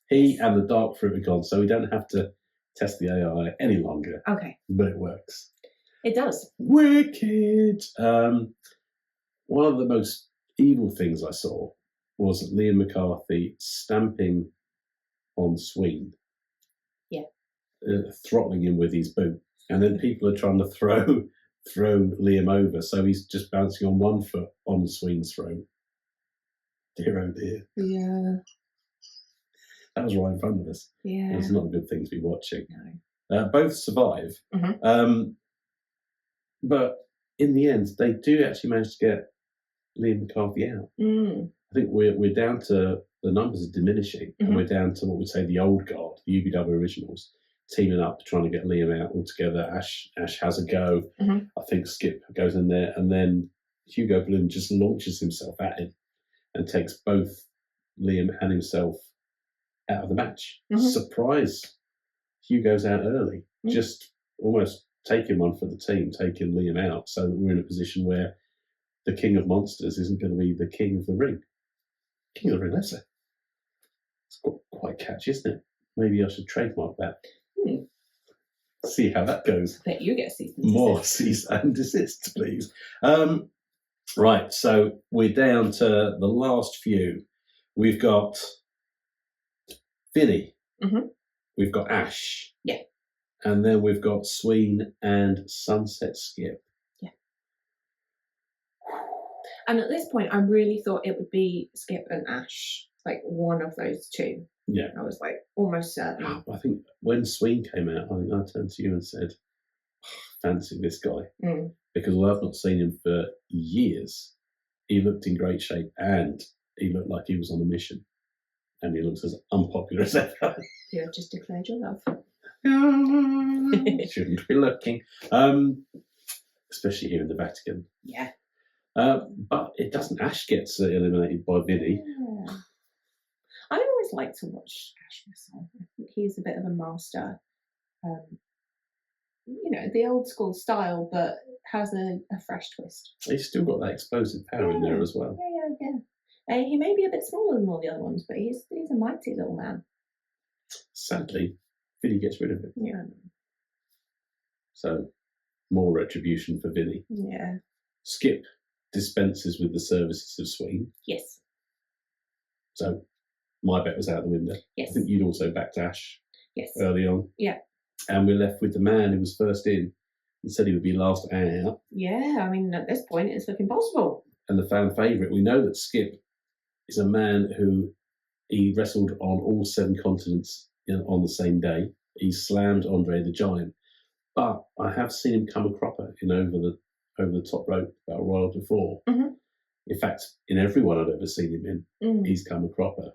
A: He and the Dark Fruit are gone, so we don't have to test the AI any longer.
B: Okay.
A: But it works.
B: It does.
A: Wicked. One of the most evil things I saw was Liam McCarthy stamping on Sween.
B: Yeah.
A: Throttling him with his boot. And then people are trying to throw Liam over, so he's just bouncing on one foot on Sween's throat. Dear oh dear.
B: Yeah.
A: That was right in front of us.
B: Yeah.
A: It's not a good thing to be watching.
B: No.
A: Both survive.
B: Mm-hmm.
A: But in the end, they do actually manage to get Liam McCarthy out. I think we're down to, the numbers are diminishing, and we're down to what we'd say the old guard, the UBW originals, teaming up, trying to get Liam out altogether. Ashe has a go. I think Skip goes in there, and then Hugo Bloom just launches himself at him and takes both Liam and himself out of the match. Surprise! Hugo's out early, just almost taking one for the team, taking Liam out, so that we're in a position where the King of Monsters isn't going to be the King of the Ring. King of the Ring, that's it. It's quite catchy, isn't it? Maybe I should trademark that. See how that goes.
B: I bet you get cease and desist.
A: More cease and desist, please. Right, so we're down to the last few. We've got Vinnie. We've got Ashe.
B: Yeah.
A: And then we've got Sween and Sunset Skip.
B: Yeah. And at this point, I really thought it would be Skip and Ashe, like one of those two.
A: Yeah.
B: I was like almost certain.
A: I think when Sween came out, I think I turned to you and said, fancy this guy. Because although I've not seen him for years, he looked in great shape and he looked like he was on a mission. And he looks as unpopular as ever.
B: You have just declared your love.
A: Shouldn't be looking. Especially here in the Vatican.
B: Yeah.
A: But it doesn't. Ashe gets eliminated by Vinnie.
B: Yeah. I always like to watch Ashe wrestle. I think he's a bit of a master. The old school style, but has a fresh twist.
A: He's still got that explosive power in there as well.
B: Yeah. He may be a bit smaller than all the other ones, but he's a mighty little man.
A: Sadly, Vinnie gets rid of him.
B: Yeah.
A: So, more retribution for Vinnie.
B: Yeah.
A: Skip dispenses with the services of Sween.
B: Yes.
A: So, my bet was out the window.
B: Yes.
A: I think you'd also backed Ashe.
B: Yes.
A: Early on.
B: Yeah.
A: And we're left with the man who was first in and said he would be last out.
B: Yeah, I mean, at this point, it's looking possible.
A: And the fan favourite. We know that Skip is a man who he wrestled on all 7 continents on the same day. He slammed Andre the Giant. But I have seen him come a cropper over the top rope battle royal before. In fact, in every one I've ever seen him in, he's come a cropper.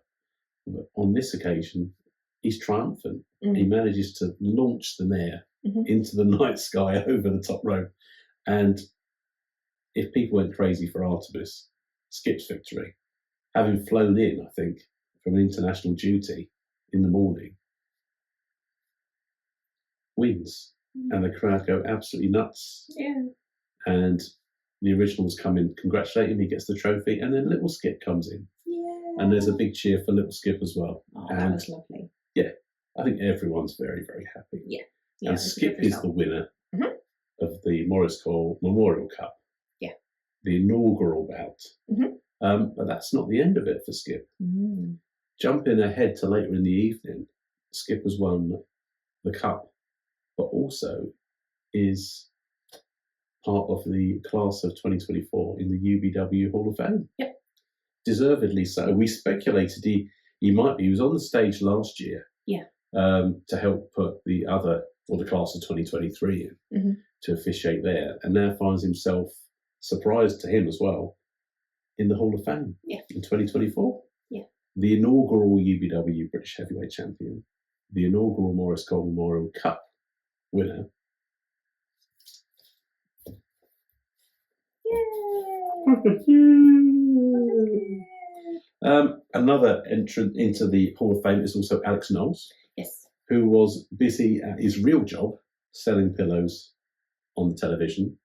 A: But on this occasion, he's triumphant. He manages to launch the mare into the night sky over the top rope. And if people went crazy for Artemis, Skip's victory, having flown in, I think, from international duty in the morning, wins. And the crowd go absolutely nuts.
B: Yeah.
A: And the originals come in, congratulate him, he gets the trophy, and then little Skip comes in.
B: Yeah.
A: And there's a big cheer for little Skip as well.
B: Oh,
A: and
B: that was lovely.
A: Yeah, I think everyone's very, very happy.
B: Yeah.
A: And Skip is the winner of the Morris Coyle Memorial Cup.
B: Yeah.
A: The inaugural bout. But that's not the end of it for Skip. Jumping ahead to later in the evening, Skip has won the cup, but also is part of the class of 2024 in the UBW Hall of Fame.
B: Yep.
A: Deservedly so. We speculated he might be. He was on the stage last year.
B: Yeah.
A: To help put the class of 2023 in to officiate there, and now finds himself, surprised to him as well, in the Hall of Fame.
B: Yeah.
A: In 2024.
B: Yeah.
A: The inaugural UBW British Heavyweight Champion, the inaugural Morris Coyle Memorial Cup winner, Another entrant into the Hall of Fame is also Alex Knowles.
B: Yes.
A: Who was busy at his real job, selling pillows on the television.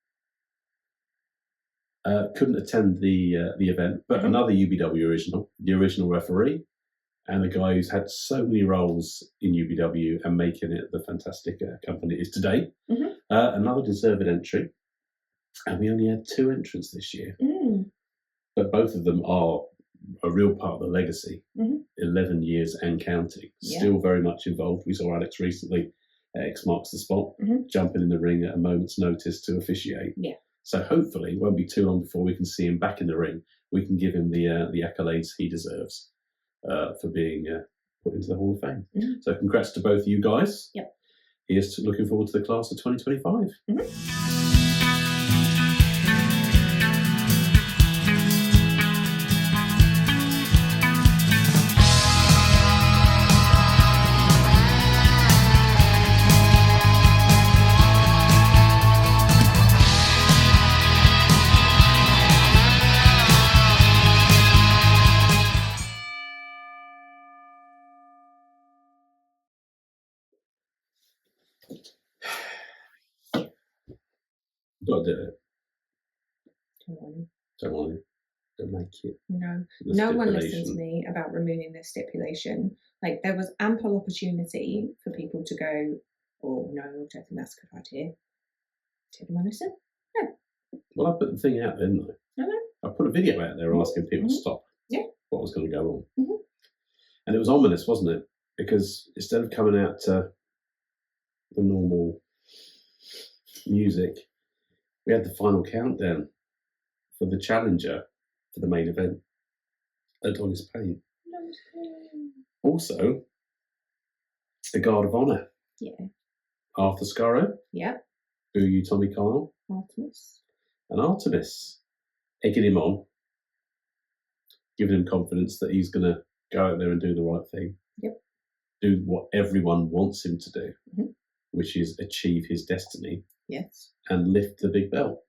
A: Couldn't attend the event, but another UBW original, the original referee, and the guy who's had so many roles in UBW and making it the fantastic company it is today. Another deserved entry, and we only had 2 entrants this year, but both of them are a real part of the legacy. 11 years and counting, still very much involved. We saw Alex recently at X Marks the Spot, jumping in the ring at a moment's notice to officiate. So hopefully it won't be too long before we can see him back in the ring. We can give him the accolades he deserves for being put into the Hall of Fame. So congrats to both you guys. Here's looking forward to the class of 2025. Got to do it. Don't want to. Don't make it.
B: No one listened to me about removing this stipulation. Like, there was ample opportunity for people to go, oh no, I don't think that's a good idea. Did anyone listen? No.
A: Well, I put the thing out there, didn't I? I put a video out there asking people to stop what was going to go on. And it was ominous, wasn't it? Because instead of coming out to the normal music, we had the final countdown for the challenger for the main event, Adonis Payne. Also, the Guard of Honour. Arthur Skurro. Boo Tommy Kyle.
B: Artemis.
A: And Artemis. Egging him on, giving him confidence that he's going to go out there and do the right thing. Do what everyone wants him to do, which is achieve his destiny. And lift the big belt.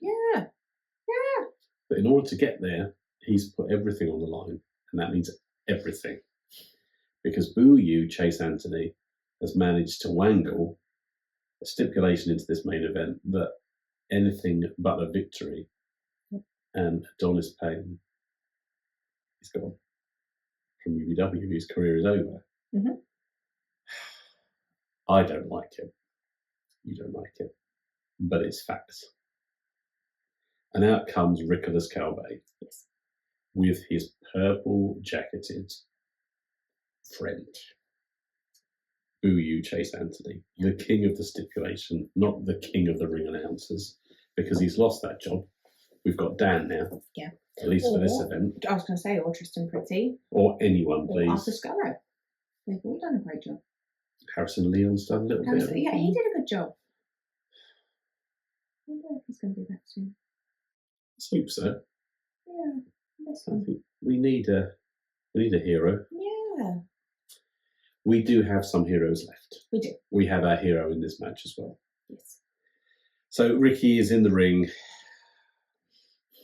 A: But in order to get there, he's put everything on the line, and that means everything. Because Chase Anthony has managed to wangle a stipulation into this main event that anything but a victory and Adonis Payne is gone from UBW. His career is over. I don't like it. You don't like it. But it's facts. And out comes Ricolas Calvet with his purple jacketed friend, Chase Anthony, the king of the stipulation, not the king of the ring announcers, because he's lost that job. We've got Dan now, at least for this event.
B: I was going to say, or Tristan Pretty.
A: Or anyone, please.
B: Or Arthur Skurro. They've all done a great job.
A: Harrison Leon's done a little bit.
B: Yeah, he did a good job. I wonder if he's going to be back soon.
A: I hope so.
B: Yeah,
A: I think we need a hero.
B: Yeah.
A: We do have some heroes left.
B: We do.
A: We have our hero in this match as well.
B: Yes.
A: So Ricky is in the ring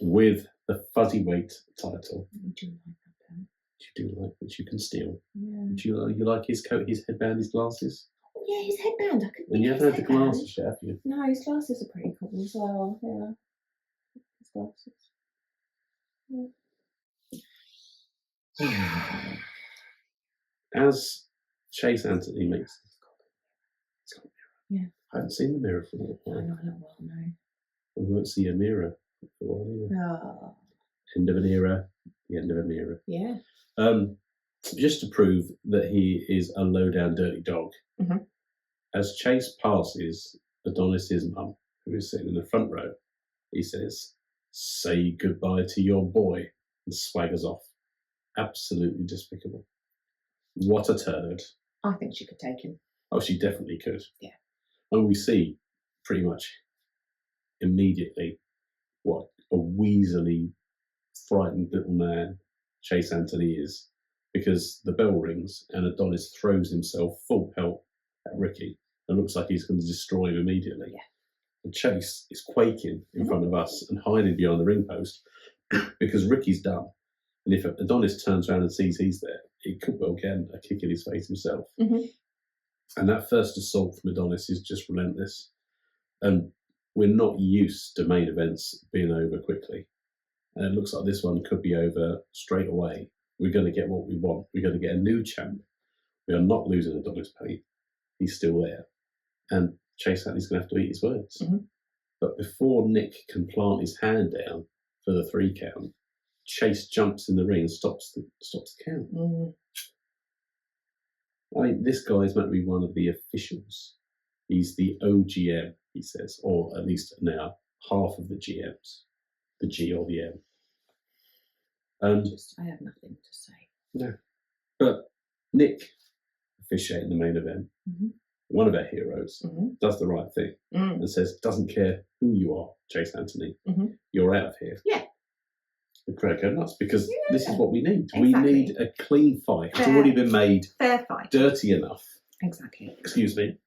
A: with the fuzzy weight title.
B: I do like that pen.
A: You do like, which you can steal.
B: Yeah.
A: Do you like his coat, his headband, his glasses?
B: Oh, yeah, his headband. I could.
A: And you haven't had the glasses yet, have you?
B: No, his glasses are pretty cool as well. Yeah. His glasses. Yeah.
A: As Chase Anthony makes it.
B: Yeah.
A: I haven't seen the mirror for a little while.
B: No, not in a while, no.
A: We won't see Amira for a while either.
B: Oh.
A: End of an era, the end of Amira.
B: Yeah.
A: Just to prove that he is a low-down dirty dog, as Chase passes Adonis's mum, who is sitting in the front row, he says, "Say goodbye to your boy," and swaggers off. Absolutely despicable. What a turd.
B: I think she could take him.
A: Oh, she definitely could.
B: Yeah.
A: And we see pretty much immediately what a weaselly, frightened little man Chase Anthony is, because the bell rings and Adonis throws himself full pelt at Ricky and looks like he's going to destroy him immediately.
B: Yeah.
A: And Chase is quaking in front of us and hiding behind the ring post because Ricky's done. And if Adonis turns around and sees he's there, he could well get a kick in his face himself. And that first assault from Adonis is just relentless. And we're not used to main events being over quickly. And it looks like this one could be over straight away. We're going to get what we want. We're going to get a new champ. We are not losing Adonis Payne. He's still there. And Chase Hatley's going to have to eat his words. But before Nick can plant his hand down for the 3 count, Chase jumps in the ring and stops the count. I mean, this guy is meant to be one of the officials. He's the OGM, he says, or at least now half of the GMs, the G or the M.
B: I have nothing to say.
A: No. But Nick, officiating the main event, one of our heroes, does the right thing and says, doesn't care who you are, Chase Anthony, you're out of here.
B: Yeah.
A: The crowd go nuts because this is what we need. Exactly. We need a clean fight. It's already been made
B: fair fight.
A: Dirty enough.
B: Exactly.
A: Excuse me.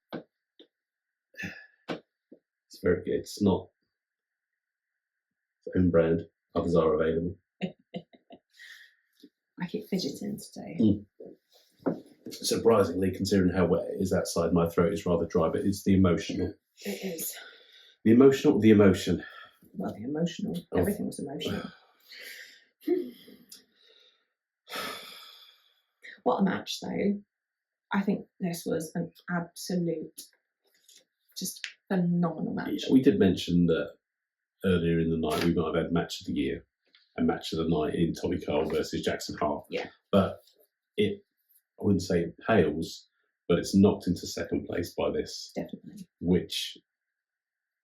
A: It's very good. It's not its own brand. Others are available.
B: I keep fidgeting today.
A: Surprisingly, considering how wet it is outside, my throat is rather dry, but it's the emotional.
B: It is.
A: The emotional, the emotion.
B: Well, the emotional. Everything was emotional. What a match, though. I think this was an absolute, just phenomenal match.
A: Yeah, we did mention that earlier in the night we might have had match of the year and match of the night in Tommy Coyle versus Jackson Hart.
B: Yeah.
A: But I wouldn't say it pales, but it's knocked into second place by this.
B: Definitely. Which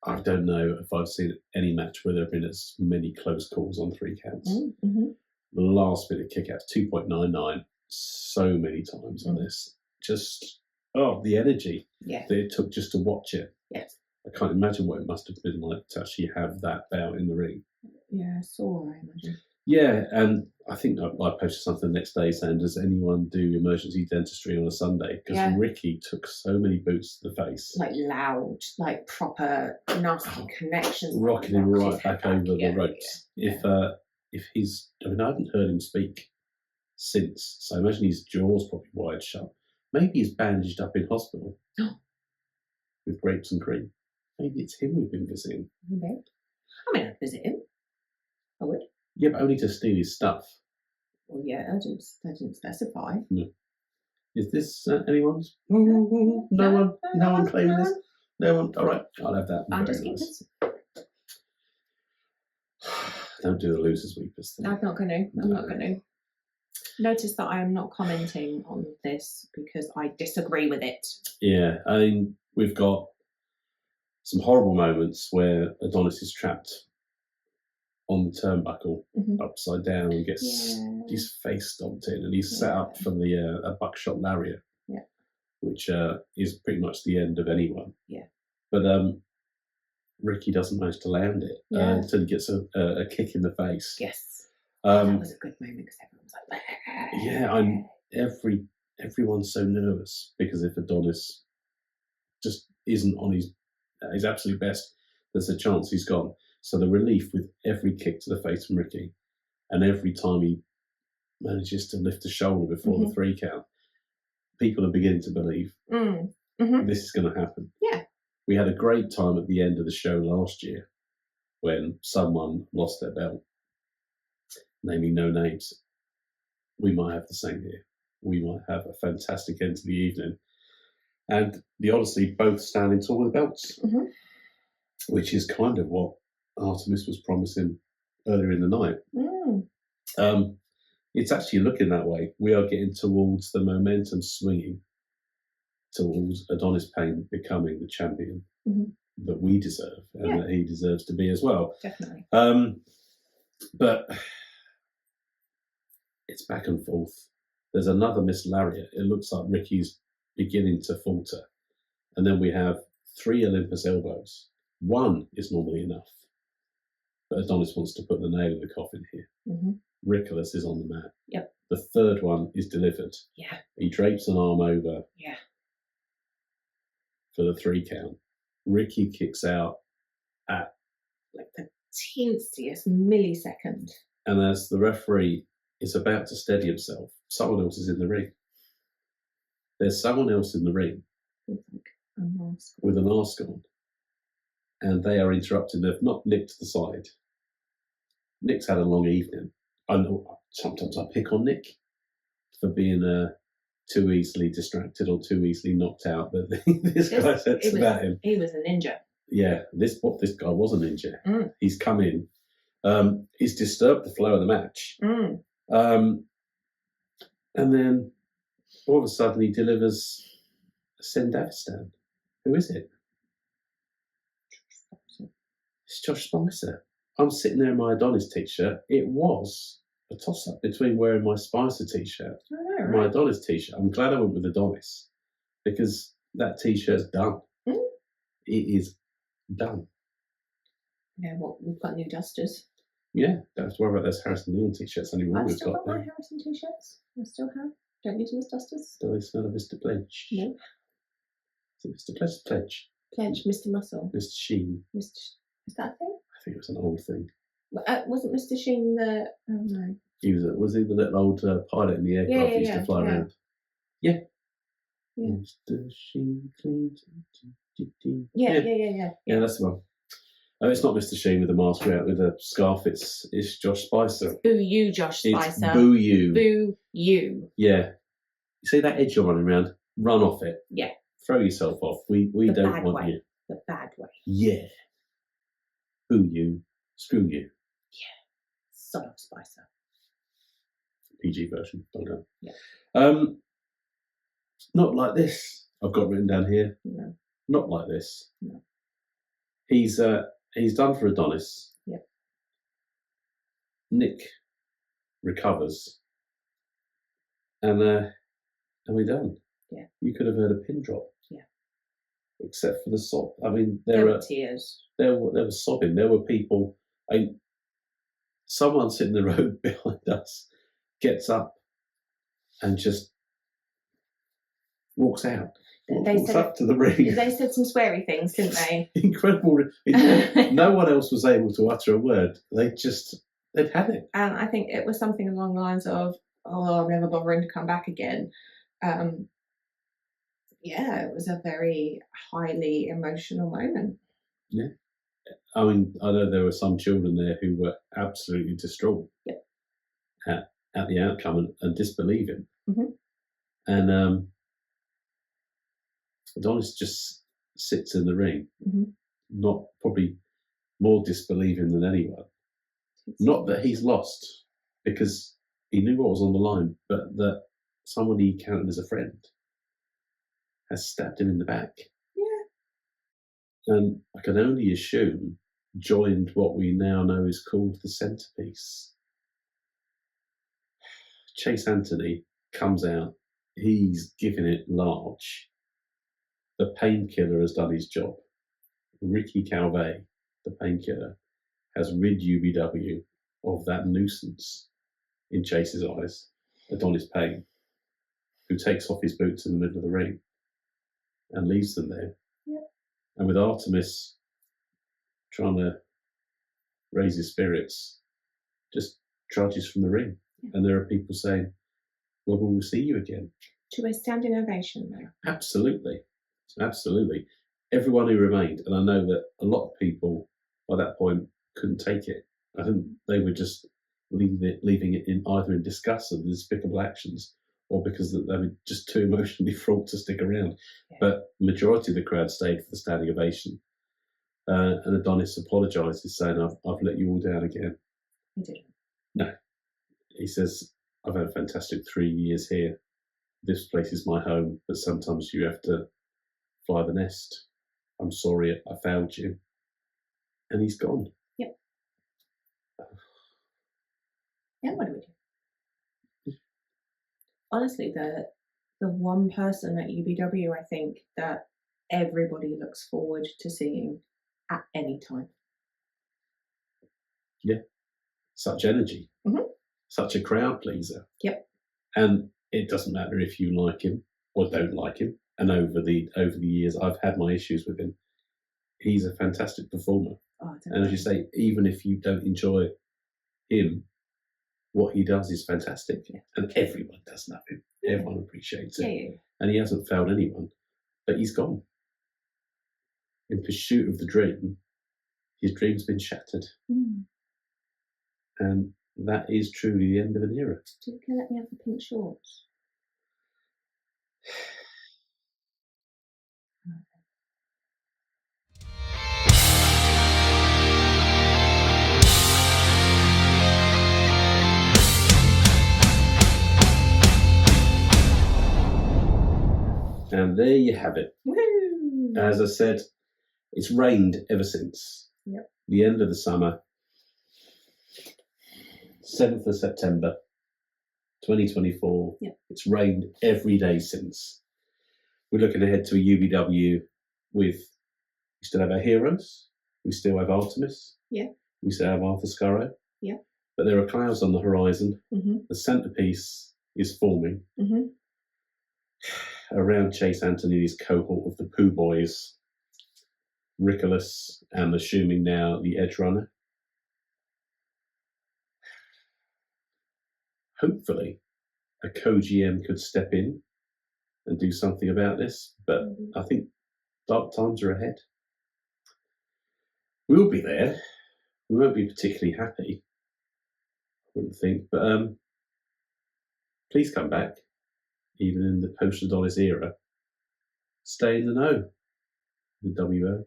A: I don't know if I've seen any match where there have been as many close calls on 3 counts. The last minute kickouts, 2.99, so many times on this. Just, the energy that it took just to watch it.
B: Yes.
A: I can't imagine what it must have been like to actually have that bout in the ring.
B: Yeah, sore, I imagine.
A: Yeah, and I think I posted something the next day saying, does anyone do emergency dentistry on a Sunday? Because Ricky took so many boots to the face.
B: Like loud, like proper nasty connections.
A: Rocking him right back over the ropes. Yeah. If he's, I haven't heard him speak since, so I imagine his jaw's probably wide shut. Maybe he's bandaged up in hospital with grapes and cream. Maybe it's him we've been visiting.
B: Maybe. I mean, I'd visit him. I would.
A: Yeah, but only to steal his stuff.
B: Well, yeah, I didn't specify.
A: No. Is this anyone's? No one claiming this? No one? All right, I'll have that.
B: I'm just nice.
A: Don't do the losers weepers thing.
B: I'm not going to. Notice that I am not commenting on this because I disagree with it.
A: Yeah, I mean, we've got some horrible moments where Adonis is trapped on the turnbuckle, upside down, and gets his face stomped in, and he's set up for a buckshot lariat, which is pretty much the end of anyone. Yeah. But Ricky doesn't manage to land it until he gets a kick in the face.
B: Yes. That was a good moment because everyone was like,
A: everyone's so nervous because if Adonis just isn't on his absolute best, there's a chance he's gone. So the relief with every kick to the face from Ricky, and every time he manages to lift a shoulder before the 3 count, people are beginning to believe this is going to happen.
B: Yeah.
A: We had a great time at the end of the show last year when someone lost their belt, naming no names. We might have the same here. We might have a fantastic end to the evening. And the Odyssey both standing tall with belts, which is kind of what Artemis was promising earlier in the night. It's actually looking that way. We are getting towards the momentum swinging towards Adonis Payne becoming the champion that we deserve and that he deserves to be as well.
B: Definitely.
A: But it's back and forth. There's another Miss Lariat. It looks like Ricky's beginning to falter. And then we have 3 Olympus elbows. 1 is normally enough. But Adonis wants to put the nail in the coffin here. Ricolas is on the mat.
B: Yep.
A: The 3rd one is delivered.
B: Yeah.
A: He drapes an arm over.
B: Yeah.
A: For the 3 count. Ricky kicks out
B: like the teensiest millisecond.
A: And as the referee is about to steady himself, someone else is in the ring. There's someone else in the ring
B: With like a mask.
A: with a mask on, and they are interrupting. They've not Nick to the side. Nick's had a long evening. I know sometimes I pick on Nick for being too easily distracted or too easily knocked out, but this guy said about him.
B: He was a ninja.
A: Yeah, this guy was a ninja. He's come in. He's disturbed the flow of the match. And then all of a sudden he delivers a Sendavistan. Who is it? It's Josh Spicer. I'm sitting there in my Adonis t-shirt. It was a toss-up between wearing my Spicer t-shirt and my Adonis t-shirt. I'm glad I went with Adonis because that t-shirt's done. It is done.
B: Yeah, well, we've got new dusters.
A: Yeah, don't have to worry about those Harrison Leon t-shirts anymore.
B: I've
A: We've
B: still got my
A: them.
B: Harrison t-shirts. I still have. Don't use them as dusters.
A: Do they smell of Mr. Pledge?
B: No.
A: Is it Mr. Pledge? Pledge.
B: Pledge, Mr. Muscle.
A: Mr. Sheen.
B: Is that a thing?
A: I think it was an old thing.
B: Wasn't Mr. Sheen the... Oh, no.
A: Was he the little old pilot in the aircraft who used to fly around? Yeah. Mr. Sheen. Yeah, that's the one. Oh, it's not Mr. Sheen with the mask out with a scarf. It's Josh Spicer.
B: Boo you, Josh Spicer.
A: It's boo you.
B: Boo you.
A: Yeah. You see that edge you're running around? Run off it.
B: Yeah.
A: Throw yourself off. We don't want
B: way.
A: you.
B: The bad way.
A: Yeah. Boo you. Screw you.
B: Yeah. Son of Spicer.
A: PG version. Well done.
B: Yeah.
A: Not like this. I've got written down here.
B: No.
A: Not like this.
B: No.
A: He's done for Adonis.
B: Yeah.
A: Nick recovers. And we're done.
B: Yeah.
A: You could have heard a pin drop.
B: Yeah.
A: Except for the sob. I mean,
B: there were tears.
A: There was sobbing. There were people. Someone sitting in the road behind us gets up and just walks out. Walks up to the ring.
B: They said some sweary things, didn't they?
A: Incredible. No one else was able to utter a word. They'd had it.
B: And I think it was something along the lines of, "Oh, I'm never bothering to come back again." Yeah, it was a very highly emotional moment.
A: Yeah. I mean, I know there were some children there who were absolutely distraught at the outcome and disbelieving. And Adonis just sits in the ring, not probably more disbelieving than anyone. Not that he's lost, because he knew what was on the line, but that someone he counted as a friend has stabbed him in the back. Yeah. And I can only assume joined what we now know is called the centerpiece. Chase Anthony comes out. He's giving it large. The painkiller has done his job. Ricky Calvet, the painkiller, has rid UBW of that nuisance in Chase's eyes, Adonis Payne, who takes off his boots in the middle of the ring and leaves them there. Yeah. And with Artemis trying to raise his spirits, just trudges from the ring. Yeah. And there are people saying, well, we'll see you again.
B: To a standing ovation, though.
A: Absolutely. Absolutely. Everyone who remained, and I know that a lot of people by that point couldn't take it. I think they were just leaving it in either in disgust of the despicable actions or because they were just too emotionally fraught to stick around. Yeah. But the majority of the crowd stayed for the standing ovation. And Adonis apologises, saying, I've let you all down again.
B: He didn't.
A: No. He says, I've had a fantastic 3 years here. This place is my home, but sometimes you have to fly the nest. I'm sorry I failed you. And he's gone.
B: Yep. Yeah, what do we do? Honestly, the one person at UBW, I think, that everybody looks forward to seeing at any time.
A: Yeah. Such energy. Such a crowd pleaser.
B: Yep.
A: And it doesn't matter if you like him or don't like him. And over the years, I've had my issues with him. He's a fantastic performer. And as you say, even if you don't enjoy him, what he does is fantastic.
B: Yeah.
A: And everyone does love him. Everyone appreciates it.
B: Yeah.
A: And he hasn't failed anyone, but he's gone. In pursuit of the dream, his dream's been shattered. And that is truly the end of an era.
B: Can you let me have the pink shorts?
A: And there you have it.
B: Woo!
A: As I said, it's rained ever since.
B: Yep.
A: The end of the summer, 7th of September, 2024.
B: Yep.
A: It's rained every day since. We're looking ahead to a UBW with, we still have our heroes, we still have Artemis,
B: yeah.
A: We still have Arthur Skurro,
B: yeah.
A: But there are clouds on the horizon.
B: Mm-hmm.
A: The centrepiece is forming.
B: Mm-hmm.
A: Around Chase Anthony's cohort of the Pooh Boys, Ricolas, and assuming now the Edge Runner. Hopefully, a co-GM could step in and do something about this, but I think dark times are ahead. We'll be there. We won't be particularly happy, I wouldn't think, but please come back, even in the post-Adonis era. Stay in the know with WO.